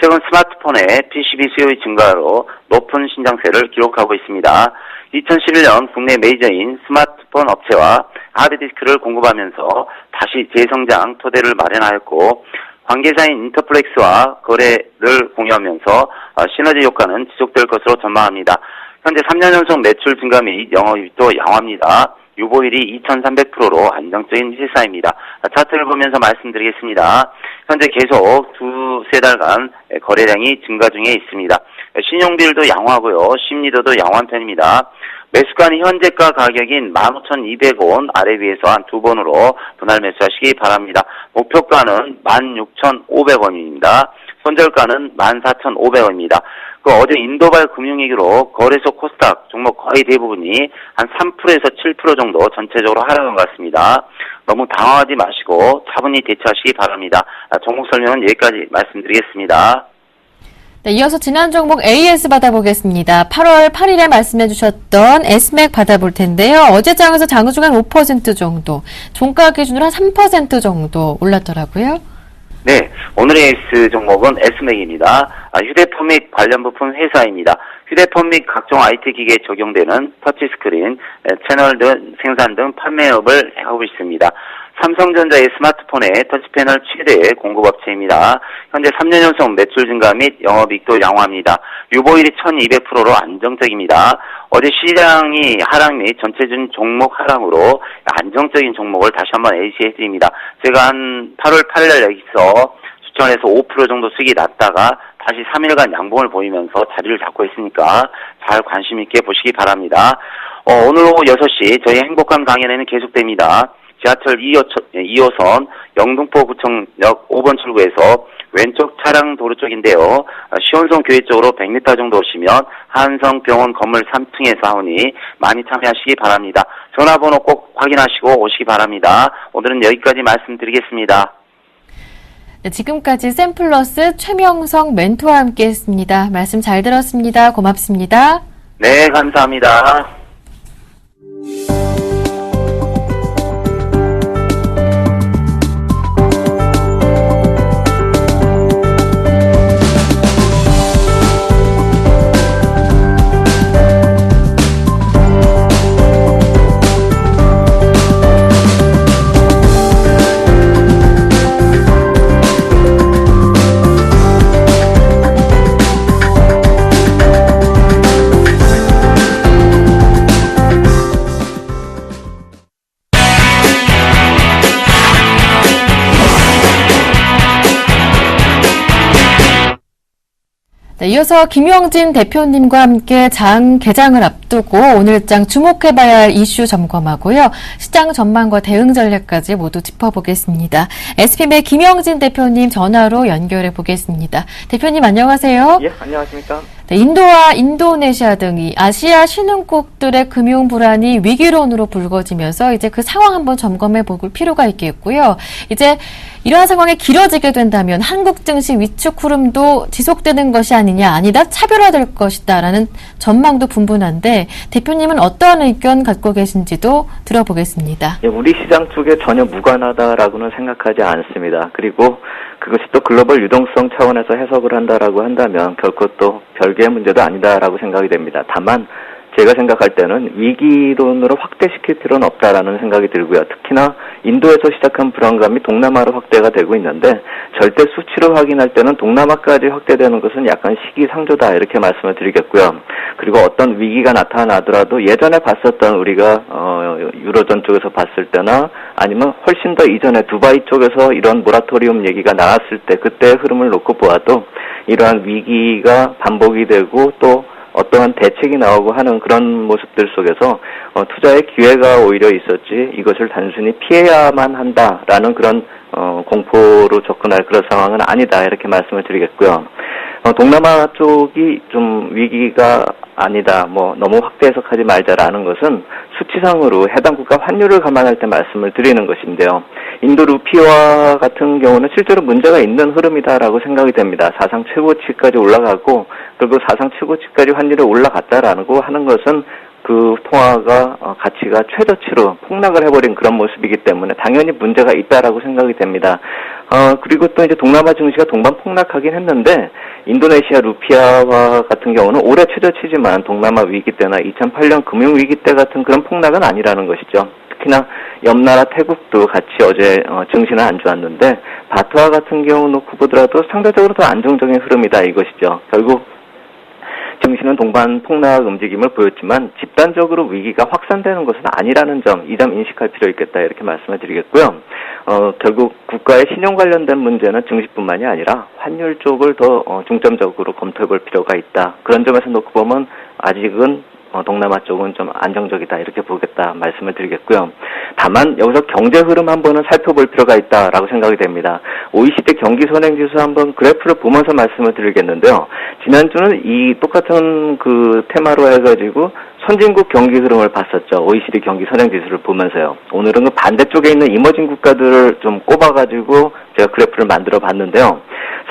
S5: 최근 스마트폰의 PCB 수요의 증가로 높은 신장세를 기록하고 있습니다. 2011년 국내 메이저인 스마트폰 업체와 하드디스크를 공급하면서 다시 재성장 토대를 마련하였고 관계사인 인터플렉스와 거래를 공유하면서 시너지 효과는 지속될 것으로 전망합니다. 현재 3년 연속 매출 증가 및 영업이익도 양호합니다. 유보율이 2300%로 안정적인 회사입니다. 차트를 보면서 말씀드리겠습니다. 현재 계속 두세 달간 거래량이 증가 중에 있습니다. 신용비율도 양호하고요. 심리도도 양호한 편입니다. 매수가는 현재가 가격인 15,200원 아래 위에서 한 두 번으로 분할 매수하시기 바랍니다. 목표가는 16,500원입니다. 손절가는 14,500원입니다. 어제 인도발 금융위기로 거래소 코스닥 종목 거의 대부분이 한 3%에서 7% 정도 전체적으로 하락한 것 같습니다. 너무 당황하지 마시고 차분히 대처하시기 바랍니다. 종목 설명은 여기까지 말씀드리겠습니다.
S1: 네, 이어서 지난 종목 AS 받아보겠습니다. 8월 8일에 말씀해 주셨던 S맥 받아볼 텐데요. 어제 장에서 장중한 5% 정도, 종가 기준으로 한 3% 정도 올랐더라고요.
S5: 네, 오늘의 S 종목은 S맥입니다. 휴대폰 및 관련 부품 회사입니다. 휴대폰 및 각종 IT 기기에 적용되는 터치스크린, 채널 등 생산 등 판매업을 하고 있습니다. 삼성전자의 스마트폰의 터치패널 최대 공급업체입니다. 현재 3년 연속 매출 증가 및 영업이익도 양호합니다. 유보율이 1200%로 안정적입니다. 어제 시장이 하락 및 전체적인 종목 하락으로 안정적인 종목을 다시 한번 AC해드립니다. 제가 한 8월 8일 여기서 추천해서 5% 정도 수익이 났다가 다시 3일간 양봉을 보이면서 자리를 잡고 있으니까 잘 관심 있게 보시기 바랍니다. 오늘 오후 6시 저희 행복한 강연회는 계속됩니다. 지하철 2호선 영등포구청역 5번 출구에서 왼쪽 차량 도로 쪽인데요. 시온성 교회 쪽으로 100m 정도 오시면 한성병원 건물 3층에서 하오니 많이 참여하시기 바랍니다. 전화번호 꼭 확인하시고 오시기 바랍니다. 오늘은 여기까지 말씀드리겠습니다.
S1: 네, 지금까지 샘플러스 최명성 멘토와 함께했습니다. 말씀 잘 들었습니다. 고맙습니다.
S5: 네, 감사합니다.
S1: 네, 이어서 김용진 대표님과 함께 장 개장을 앞두고 오늘장 주목해봐야 할 이슈 점검하고요. 시장 전망과 대응 전략까지 모두 짚어보겠습니다. SPM의 김용진 대표님 전화로 연결해 보겠습니다. 대표님 안녕하세요.
S6: 예, 안녕하십니까.
S1: 네, 인도와 인도네시아 등이 아시아 신흥국들의 금융 불안이 위기론으로 불거지면서 이제 그 상황 한번 점검해 볼 필요가 있겠고요. 이제 이러한 상황이 길어지게 된다면 한국 증시 위축 흐름도 지속되는 것이 아니다, 차별화될 것이다라는 전망도 분분한데 대표님은 어떠한 의견 갖고 계신지도 들어보겠습니다.
S6: 예, 우리 시장 쪽에 전혀 무관하다라고는 생각하지 않습니다. 그리고 그것이 또 글로벌 유동성 차원에서 해석을 한다라고 한다면 결코 또 별개의 문제도 아니다라고 생각이 됩니다. 다만 제가 생각할 때는 위기론으로 확대시킬 필요는 없다라는 생각이 들고요. 특히나 인도에서 시작한 불안감이 동남아로 확대가 되고 있는데 절대 수치로 확인할 때는 동남아까지 확대되는 것은 약간 시기상조다 이렇게 말씀을 드리겠고요. 그리고 어떤 위기가 나타나더라도 예전에 봤었던 우리가 유로존 쪽에서 봤을 때나 아니면 훨씬 더 이전에 두바이 쪽에서 이런 모라토리움 얘기가 나왔을 때 그때의 흐름을 놓고 보아도 이러한 위기가 반복이 되고 또 어떠한 대책이 나오고 하는 그런 모습들 속에서 투자의 기회가 오히려 있었지 이것을 단순히 피해야만 한다라는 그런 공포로 접근할 그런 상황은 아니다 이렇게 말씀을 드리겠고요. 동남아 쪽이 좀 위기가 아니다, 너무 확대 해석하지 말자라는 것은 수치상으로 해당 국가 환율을 감안할 때 말씀을 드리는 것인데요. 인도 루피와 같은 경우는 실제로 문제가 있는 흐름이다라고 생각이 됩니다. 사상 최고치까지 올라가고 그리고 사상 최고치까지 환율이 올라갔다라고 하는 것은 그 통화가 가치가 최저치로 폭락을 해버린 그런 모습이기 때문에 당연히 문제가 있다라고 생각이 됩니다. 그리고 또 이제 동남아 증시가 동반 폭락하긴 했는데 인도네시아 루피아와 같은 경우는 올해 최저치지만 동남아 위기 때나 2008년 금융 위기 때 같은 그런 폭락은 아니라는 것이죠. 특히나 옆나라 태국도 같이 어제 증시는 안 좋았는데 바트와 같은 경우 놓고 보더라도 상대적으로 더 안정적인 흐름이다 이것이죠. 결국 증시는 동반 폭락 움직임을 보였지만 집단적으로 위기가 확산되는 것은 아니라는 점, 이 점 인식할 필요 있겠다 이렇게 말씀을 드리겠고요. 결국 국가의 신용 관련된 문제는 증시뿐만이 아니라 환율 쪽을 더 중점적으로 검토해 볼 필요가 있다. 그런 점에서 놓고 보면 아직은 동남아 쪽은 좀 안정적이다 이렇게 보겠다 말씀을 드리겠고요. 다만 여기서 경제 흐름 한번은 살펴볼 필요가 있다라고 생각이 됩니다. OECD 경기 선행지수 한번 그래프를 보면서 말씀을 드리겠는데요. 지난주는 이 똑같은 그 테마로 해가지고 선진국 경기 흐름을 봤었죠. OECD 경기 선행지수를 보면서요. 오늘은 그 반대쪽에 있는 이머징 국가들을 좀 꼽아가지고 제가 그래프를 만들어 봤는데요.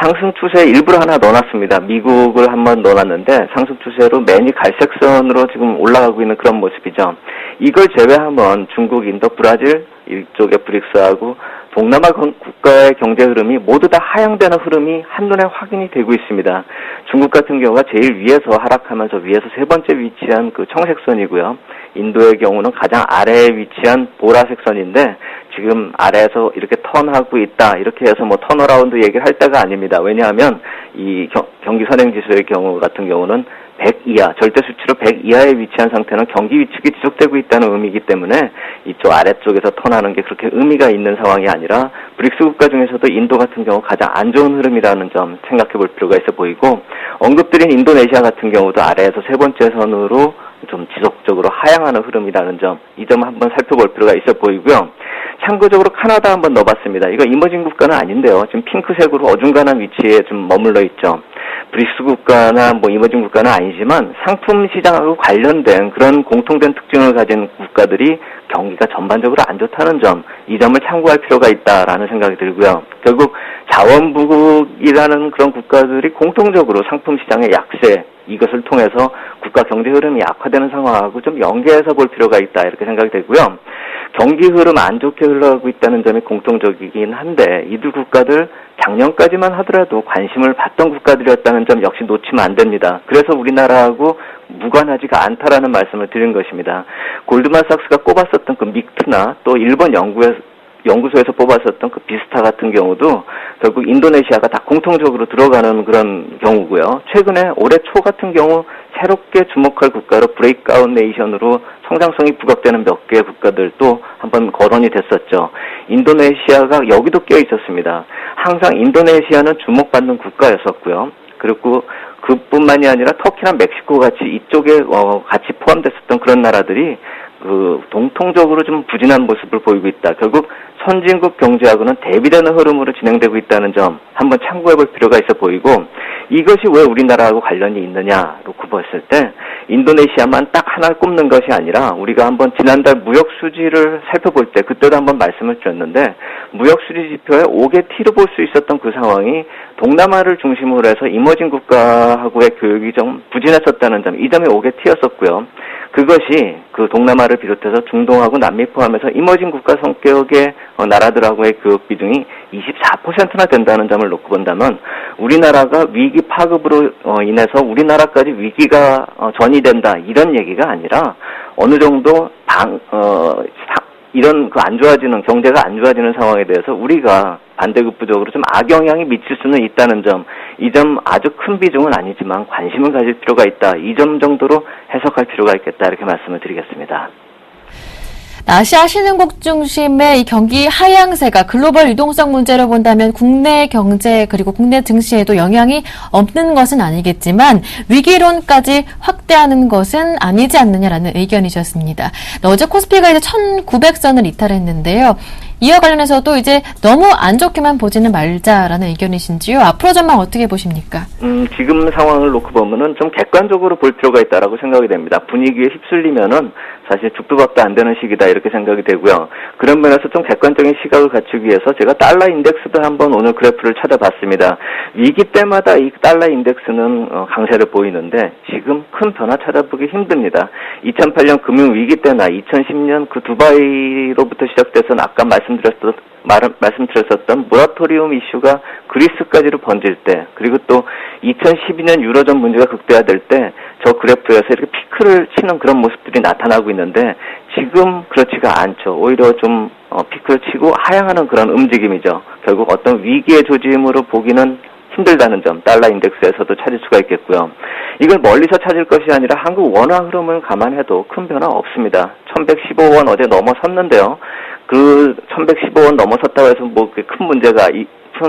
S6: 상승 추세 일부러 하나 넣어놨습니다. 미국을 한번 넣어놨는데 상승 추세로 맨이 갈색선으로 지금 올라가고 있는 그런 모습이죠. 이걸 제외하면 중국, 인도, 브라질 이쪽에 브릭스하고 동남아 국가의 경제 흐름이 모두 다 하향되는 흐름이 한눈에 확인이 되고 있습니다. 중국 같은 경우가 제일 위에서 하락하면서 위에서 세 번째 위치한 그 청색선이고요. 인도의 경우는 가장 아래에 위치한 보라색 선인데 지금 아래에서 이렇게 턴하고 있다. 이렇게 해서 턴어라운드 얘기를 할 때가 아닙니다. 왜냐하면 이 경기 선행지수의 경우 같은 경우는 100 이하, 절대 수치로 100 이하에 위치한 상태는 경기 위축이 지속되고 있다는 의미이기 때문에 이쪽 아래쪽에서 턴하는 게 그렇게 의미가 있는 상황이 아니라 브릭스 국가 중에서도 인도 같은 경우 가장 안 좋은 흐름이라는 점 생각해 볼 필요가 있어 보이고 언급드린 인도네시아 같은 경우도 아래에서 세 번째 선으로 좀 지속적으로 하향하는 흐름이라는 점, 이 점 한번 살펴볼 필요가 있어 보이고요. 참고적으로 카나다 한번 넣어봤습니다. 이거 이머징 국가는 아닌데요. 지금 핑크색으로 어중간한 위치에 좀 머물러 있죠. 브릭스 국가나 뭐 이머징 국가는 아니지만 상품 시장하고 관련된 그런 공통된 특징을 가진 국가들이 경기가 전반적으로 안 좋다는 점, 이 점을 참고할 필요가 있다라는 생각이 들고요. 결국 자원부국이라는 그런 국가들이 공통적으로 상품 시장의 약세, 이것을 통해서 국가 경제 흐름이 악화되는 상황하고 좀 연계해서 볼 필요가 있다, 이렇게 생각이 되고요. 경기 흐름 안 좋게 흘러가고 있다는 점이 공통적이긴 한데 이들 국가들 작년까지만 하더라도 관심을 받던 국가들이었다는 점 역시 놓치면 안 됩니다. 그래서 우리나라하고 무관하지가 않다라는 말씀을 드린 것입니다. 골드만삭스가 꼽았었던 그 믹트나 또 일본 연구소에서 뽑았었던 그 비스타 같은 경우도 결국 인도네시아가 다 공통적으로 들어가는 그런 경우고요. 최근에 올해 초 같은 경우 새롭게 주목할 국가로 브레이크아웃 네이션으로 성장성이 부각되는 몇 개의 국가들도 한번 거론이 됐었죠. 인도네시아가 여기도 껴 있었습니다. 항상 인도네시아는 주목받는 국가였었고요. 그리고 그뿐만이 아니라 터키나 멕시코 같이 이쪽에 같이 포함됐었던 그런 나라들이 동통적으로 좀 부진한 모습을 보이고 있다. 결국 선진국 경제하고는 대비되는 흐름으로 진행되고 있다는 점 한번 참고해 볼 필요가 있어 보이고, 이것이 왜 우리나라하고 관련이 있느냐 놓고 봤을 때 인도네시아만 딱 하나를 꼽는 것이 아니라 우리가 한번 지난달 무역 수지를 살펴볼 때 그때도 한번 말씀을 드렸는데 무역 수지 지표에 5개 T로 볼 수 있었던 그 상황이 동남아를 중심으로 해서 이머징 국가하고의 교역이 좀 부진했었다는 점, 이 점이 5개 T였었고요. 그것이 그 동남아를 비롯해서 중동하고 남미 포함해서 이머징 국가 성격의 나라들하고의 교역 비중이 24%나 된다는 점을 놓고 본다면 우리나라가 위기 파급으로 인해서 우리나라까지 위기가 전이된다, 이런 얘기가 아니라 어느 정도 이런 그 안 좋아지는, 경제가 안 좋아지는 상황에 대해서 우리가 반대급부적으로 좀 악영향이 미칠 수는 있다는 점, 이 점 아주 큰 비중은 아니지만 관심을 가질 필요가 있다, 이 점 정도로 해석할 필요가 있겠다, 이렇게 말씀을 드리겠습니다.
S1: 아시아 신흥국 중심의 이 경기 하향세가 글로벌 유동성 문제로 본다면 국내 경제 그리고 국내 증시에도 영향이 없는 것은 아니겠지만 위기론까지 확대하는 것은 아니지 않느냐라는 의견이셨습니다. 어제 코스피가 이제 1900선을 이탈했는데요. 이와 관련해서도 이제 너무 안 좋게만 보지는 말자라는 의견이신지요? 앞으로 전망 어떻게 보십니까?
S6: 지금 상황을 놓고 보면은 좀 객관적으로 볼 필요가 있다라고 생각이 됩니다. 분위기에 휩쓸리면은 사실 죽도 밥도 안 되는 시기다, 이렇게 생각이 되고요. 그런 면에서 좀 객관적인 시각을 갖추기 위해서 제가 달러 인덱스도 한번 오늘 그래프를 찾아봤습니다. 위기 때마다 이 달러 인덱스는 강세를 보이는데 지금 큰 변화 찾아보기 힘듭니다. 2008년 금융위기 때나 2010년 그 두바이로부터 시작돼서 아까 말씀드렸었던 모라토리움 이슈가 그리스까지로 번질 때, 그리고 또 2012년 유로존 문제가 극대화될 때 저 그래프에서 이렇게 피크를 치는 그런 모습들이 나타나고 있는데 지금 그렇지가 않죠. 오히려 좀 피크를 치고 하향하는 그런 움직임이죠. 결국 어떤 위기의 조짐으로 보기는 힘들다는 점, 달러 인덱스에서도 찾을 수가 있겠고요. 이걸 멀리서 찾을 것이 아니라 한국 원화 흐름을 감안해도 큰 변화 없습니다. 1115원 어제 넘어섰는데요. 그 1115원 넘어섰다고 해서 뭐 큰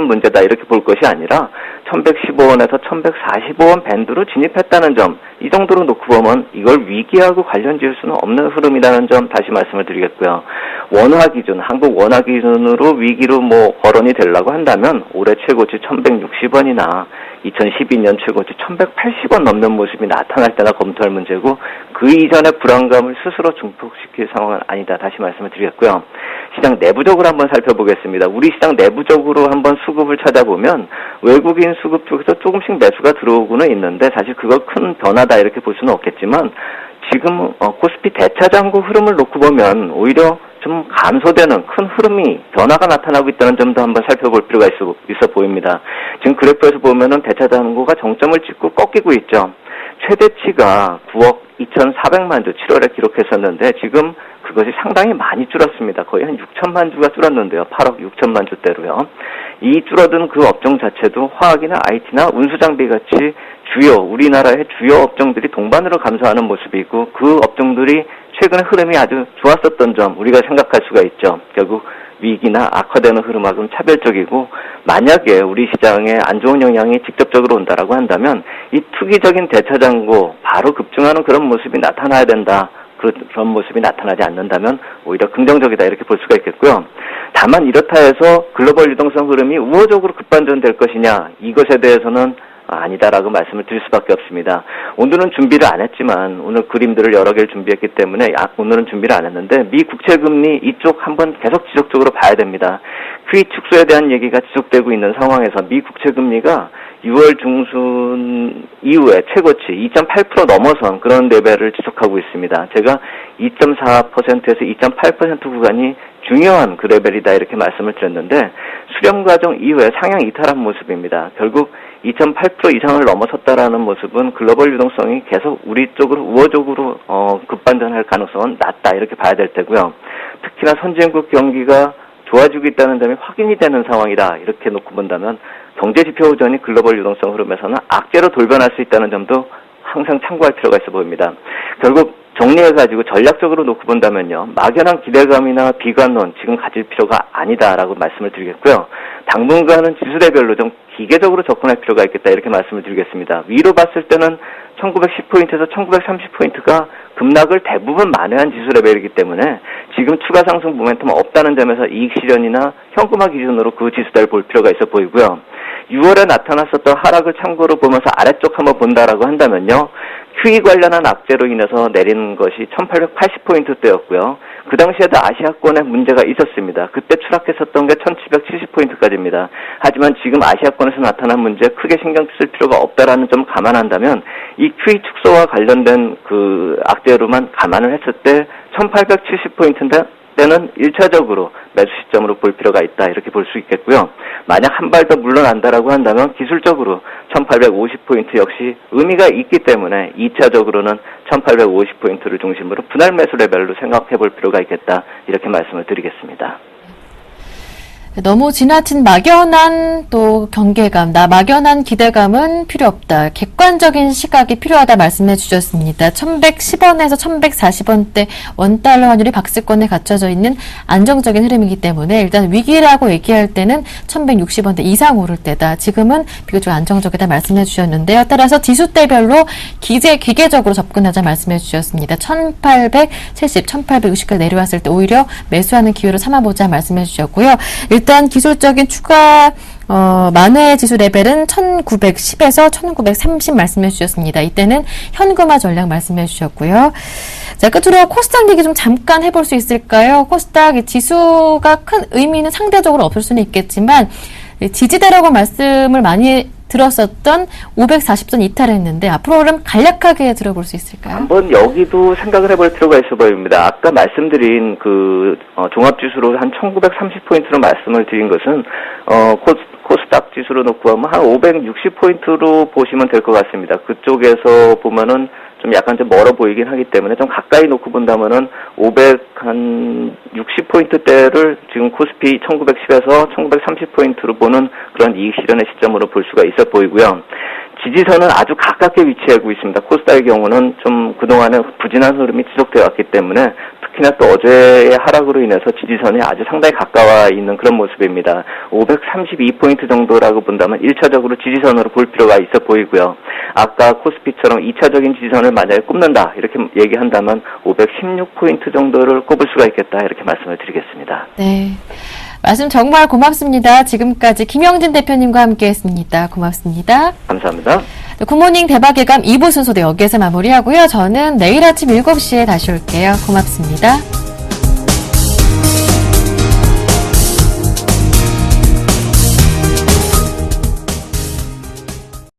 S6: 문제다 이렇게 볼 것이 아니라 1115원에서 1145원 밴드로 진입했다는 점, 이 정도로 놓고 보면 이걸 위기하고 관련 지을 수는 없는 흐름이라는 점 다시 말씀을 드리겠고요. 원화 기준, 한국 원화 기준으로 위기로 거론이 되려고 한다면 올해 최고치 1160원이나 2012년 최고치 1180원 넘는 모습이 나타날 때나 검토할 문제고, 그 이전의 불안감을 스스로 증폭시킬 상황은 아니다, 다시 말씀을 드리겠고요. 시장 내부적으로 한번 살펴보겠습니다. 우리 시장 내부적으로 한번 수급을 찾아보면 외국인 수급 쪽에서 조금씩 매수가 들어오고는 있는데 사실 그거 큰 변화다 이렇게 볼 수는 없겠지만 지금 코스피 대차장고 흐름을 놓고 보면 오히려 좀 감소되는 큰 흐름이, 변화가 나타나고 있다는 점도 한번 살펴볼 필요가 있어 보입니다. 지금 그래프에서 보면은 대차장고가 정점을 찍고 꺾이고 있죠. 최대치가 9억 2,400만 주 7월에 기록했었는데 지금 그것이 상당히 많이 줄었습니다. 거의 한 6천만 주가 줄었는데요. 8억 6천만 주대로요. 이 줄어든 그 업종 자체도 화학이나 IT나 운수장비 같이 우리나라의 주요 업종들이 동반으로 감소하는 모습이고, 그 업종들이 최근에 흐름이 아주 좋았었던 점 우리가 생각할 수가 있죠. 결국 위기나 악화되는 흐름하고는 차별적이고, 만약에 우리 시장에 안 좋은 영향이 직접적으로 온다라고 한다면 이 투기적인 대차장고 바로 급증하는 그런 모습이 나타나야 된다. 그런 모습이 나타나지 않는다면 오히려 긍정적이다 이렇게 볼 수가 있겠고요. 다만 이렇다 해서 글로벌 유동성 흐름이 우호적으로 급반전될 것이냐, 이것에 대해서는 아니다라고 말씀을 드릴 수밖에 없습니다. 오늘은 준비를 안 했지만 오늘 그림들을 여러 개를 준비했기 때문에 오늘은 준비를 안 했는데 미 국채금리 이쪽 한번 계속 지속적으로 봐야 됩니다. QE 축소에 대한 얘기가 지속되고 있는 상황에서 미 국채금리가 6월 중순 이후에 최고치 2.8% 넘어선 그런 레벨을 지속하고 있습니다. 제가 2.4%에서 2.8% 구간이 중요한 그 레벨이다 이렇게 말씀을 드렸는데 수렴 과정 이후에 상향 이탈한 모습입니다. 결국 2.8% 이상을 넘어섰다라는 모습은 글로벌 유동성이 계속 우리 쪽으로 우호적으로 급반전할 가능성은 낮다 이렇게 봐야 될 테고요. 특히나 선진국 경기가 좋아지고 있다는 점이 확인이 되는 상황이다 이렇게 놓고 본다면 경제지표 호전이 글로벌 유동성 흐름에서는 악재로 돌변할 수 있다는 점도 항상 참고할 필요가 있어 보입니다. 결국 정리해가지고 전략적으로 놓고 본다면요. 막연한 기대감이나 비관론 지금 가질 필요가 아니다라고 말씀을 드리겠고요. 당분간은 지수대별로 좀 기계적으로 접근할 필요가 있겠다 이렇게 말씀을 드리겠습니다. 위로 봤을 때는 1910포인트에서 1930포인트가 급락을 대부분 만회한 지수 레벨이기 때문에 지금 추가 상승 모멘텀 없다는 점에서 이익 실현이나 현금화 기준으로 그 지수대를 볼 필요가 있어 보이고요. 6월에 나타났었던 하락을 참고로 보면서 아래쪽 한번 본다라고 한다면요. QE 관련한 악재로 인해서 내리는 것이 1880포인트대였고요. 그 당시에도 아시아권에 문제가 있었습니다. 그때 추락했었던 게 1770포인트까지입니다. 하지만 지금 아시아권에서 나타난 문제 크게 신경 쓸 필요가 없다라는 점 감안한다면 이 QE 축소와 관련된 그 악재로만 감안을 했을 때 1870포인트인데 때는 1차적으로 매수 시점으로 볼 필요가 있다 이렇게 볼 수 있겠고요. 만약 한 발 더 물러난다라고 한다면 기술적으로 1850포인트 역시 의미가 있기 때문에 2차적으로는 1850포인트를 중심으로 분할 매수 레벨로 생각해 볼 필요가 있겠다 이렇게 말씀을 드리겠습니다.
S1: 너무 지나친 막연한 또 경계감, 막연한 기대감은 필요 없다. 객관적인 시각이 필요하다 말씀해 주셨습니다. 1110원에서 1140원대 원달러 환율이 박스권에 갖춰져 있는 안정적인 흐름이기 때문에 일단 위기라고 얘기할 때는 1160원대 이상 오를 때다. 지금은 비교적 안정적이다 말씀해 주셨는데요. 따라서 지수대별로 기계적으로 접근하자 말씀해 주셨습니다. 1870, 1860까지 내려왔을 때 오히려 매수하는 기회로 삼아보자 말씀해 주셨고요. 일단 기술적인 추가 만회 지수 레벨은 1910에서 1930 말씀해 주셨습니다. 이때는 현금화 전략 말씀해 주셨고요. 자, 끝으로 코스닥 얘기 좀 잠깐 해볼 수 있을까요? 코스닥 지수가 큰 의미는 상대적으로 없을 수는 있겠지만 지지대라고 말씀을 많이 들었었던 540선 이탈했는데 앞으로 그럼 간략하게 들어볼 수 있을까요?
S6: 한번 여기도 생각을 해볼 필요가 있어 보입니다. 아까 말씀드린 그 종합지수로 한 1930포인트로 말씀을 드린 것은 코스닥 지수로 놓고 하면 한 560포인트로 보시면 될 것 같습니다. 그쪽에서 보면은 좀 약간 좀 멀어 보이긴 하기 때문에 좀 가까이 놓고 본다면은 560포인트대를 지금 코스피 1910에서 1930포인트로 보는 그런 이익 실현의 시점으로 볼 수가 있어 보이고요. 지지선은 아주 가깝게 위치하고 있습니다. 코스닥의 경우는 좀 그동안에 부진한 흐름이 지속되어 왔기 때문에 특히나 또 어제의 하락으로 인해서 지지선이 아주 상당히 가까워 있는 그런 모습입니다. 532포인트 정도라고 본다면 1차적으로 지지선으로 볼 필요가 있어 보이고요. 아까 코스피처럼 2차적인 지지선을 만약에 꼽는다 이렇게 얘기한다면 516포인트 정도를 꼽을 수가 있겠다 이렇게 말씀을 드리겠습니다.
S1: 네, 말씀 정말 고맙습니다. 지금까지 김영진 대표님과 함께했습니다. 고맙습니다.
S6: 감사합니다.
S1: 굿모닝 대박예감 2부 순서도 여기에서 마무리하고요. 저는 내일 아침 7시에 다시 올게요. 고맙습니다.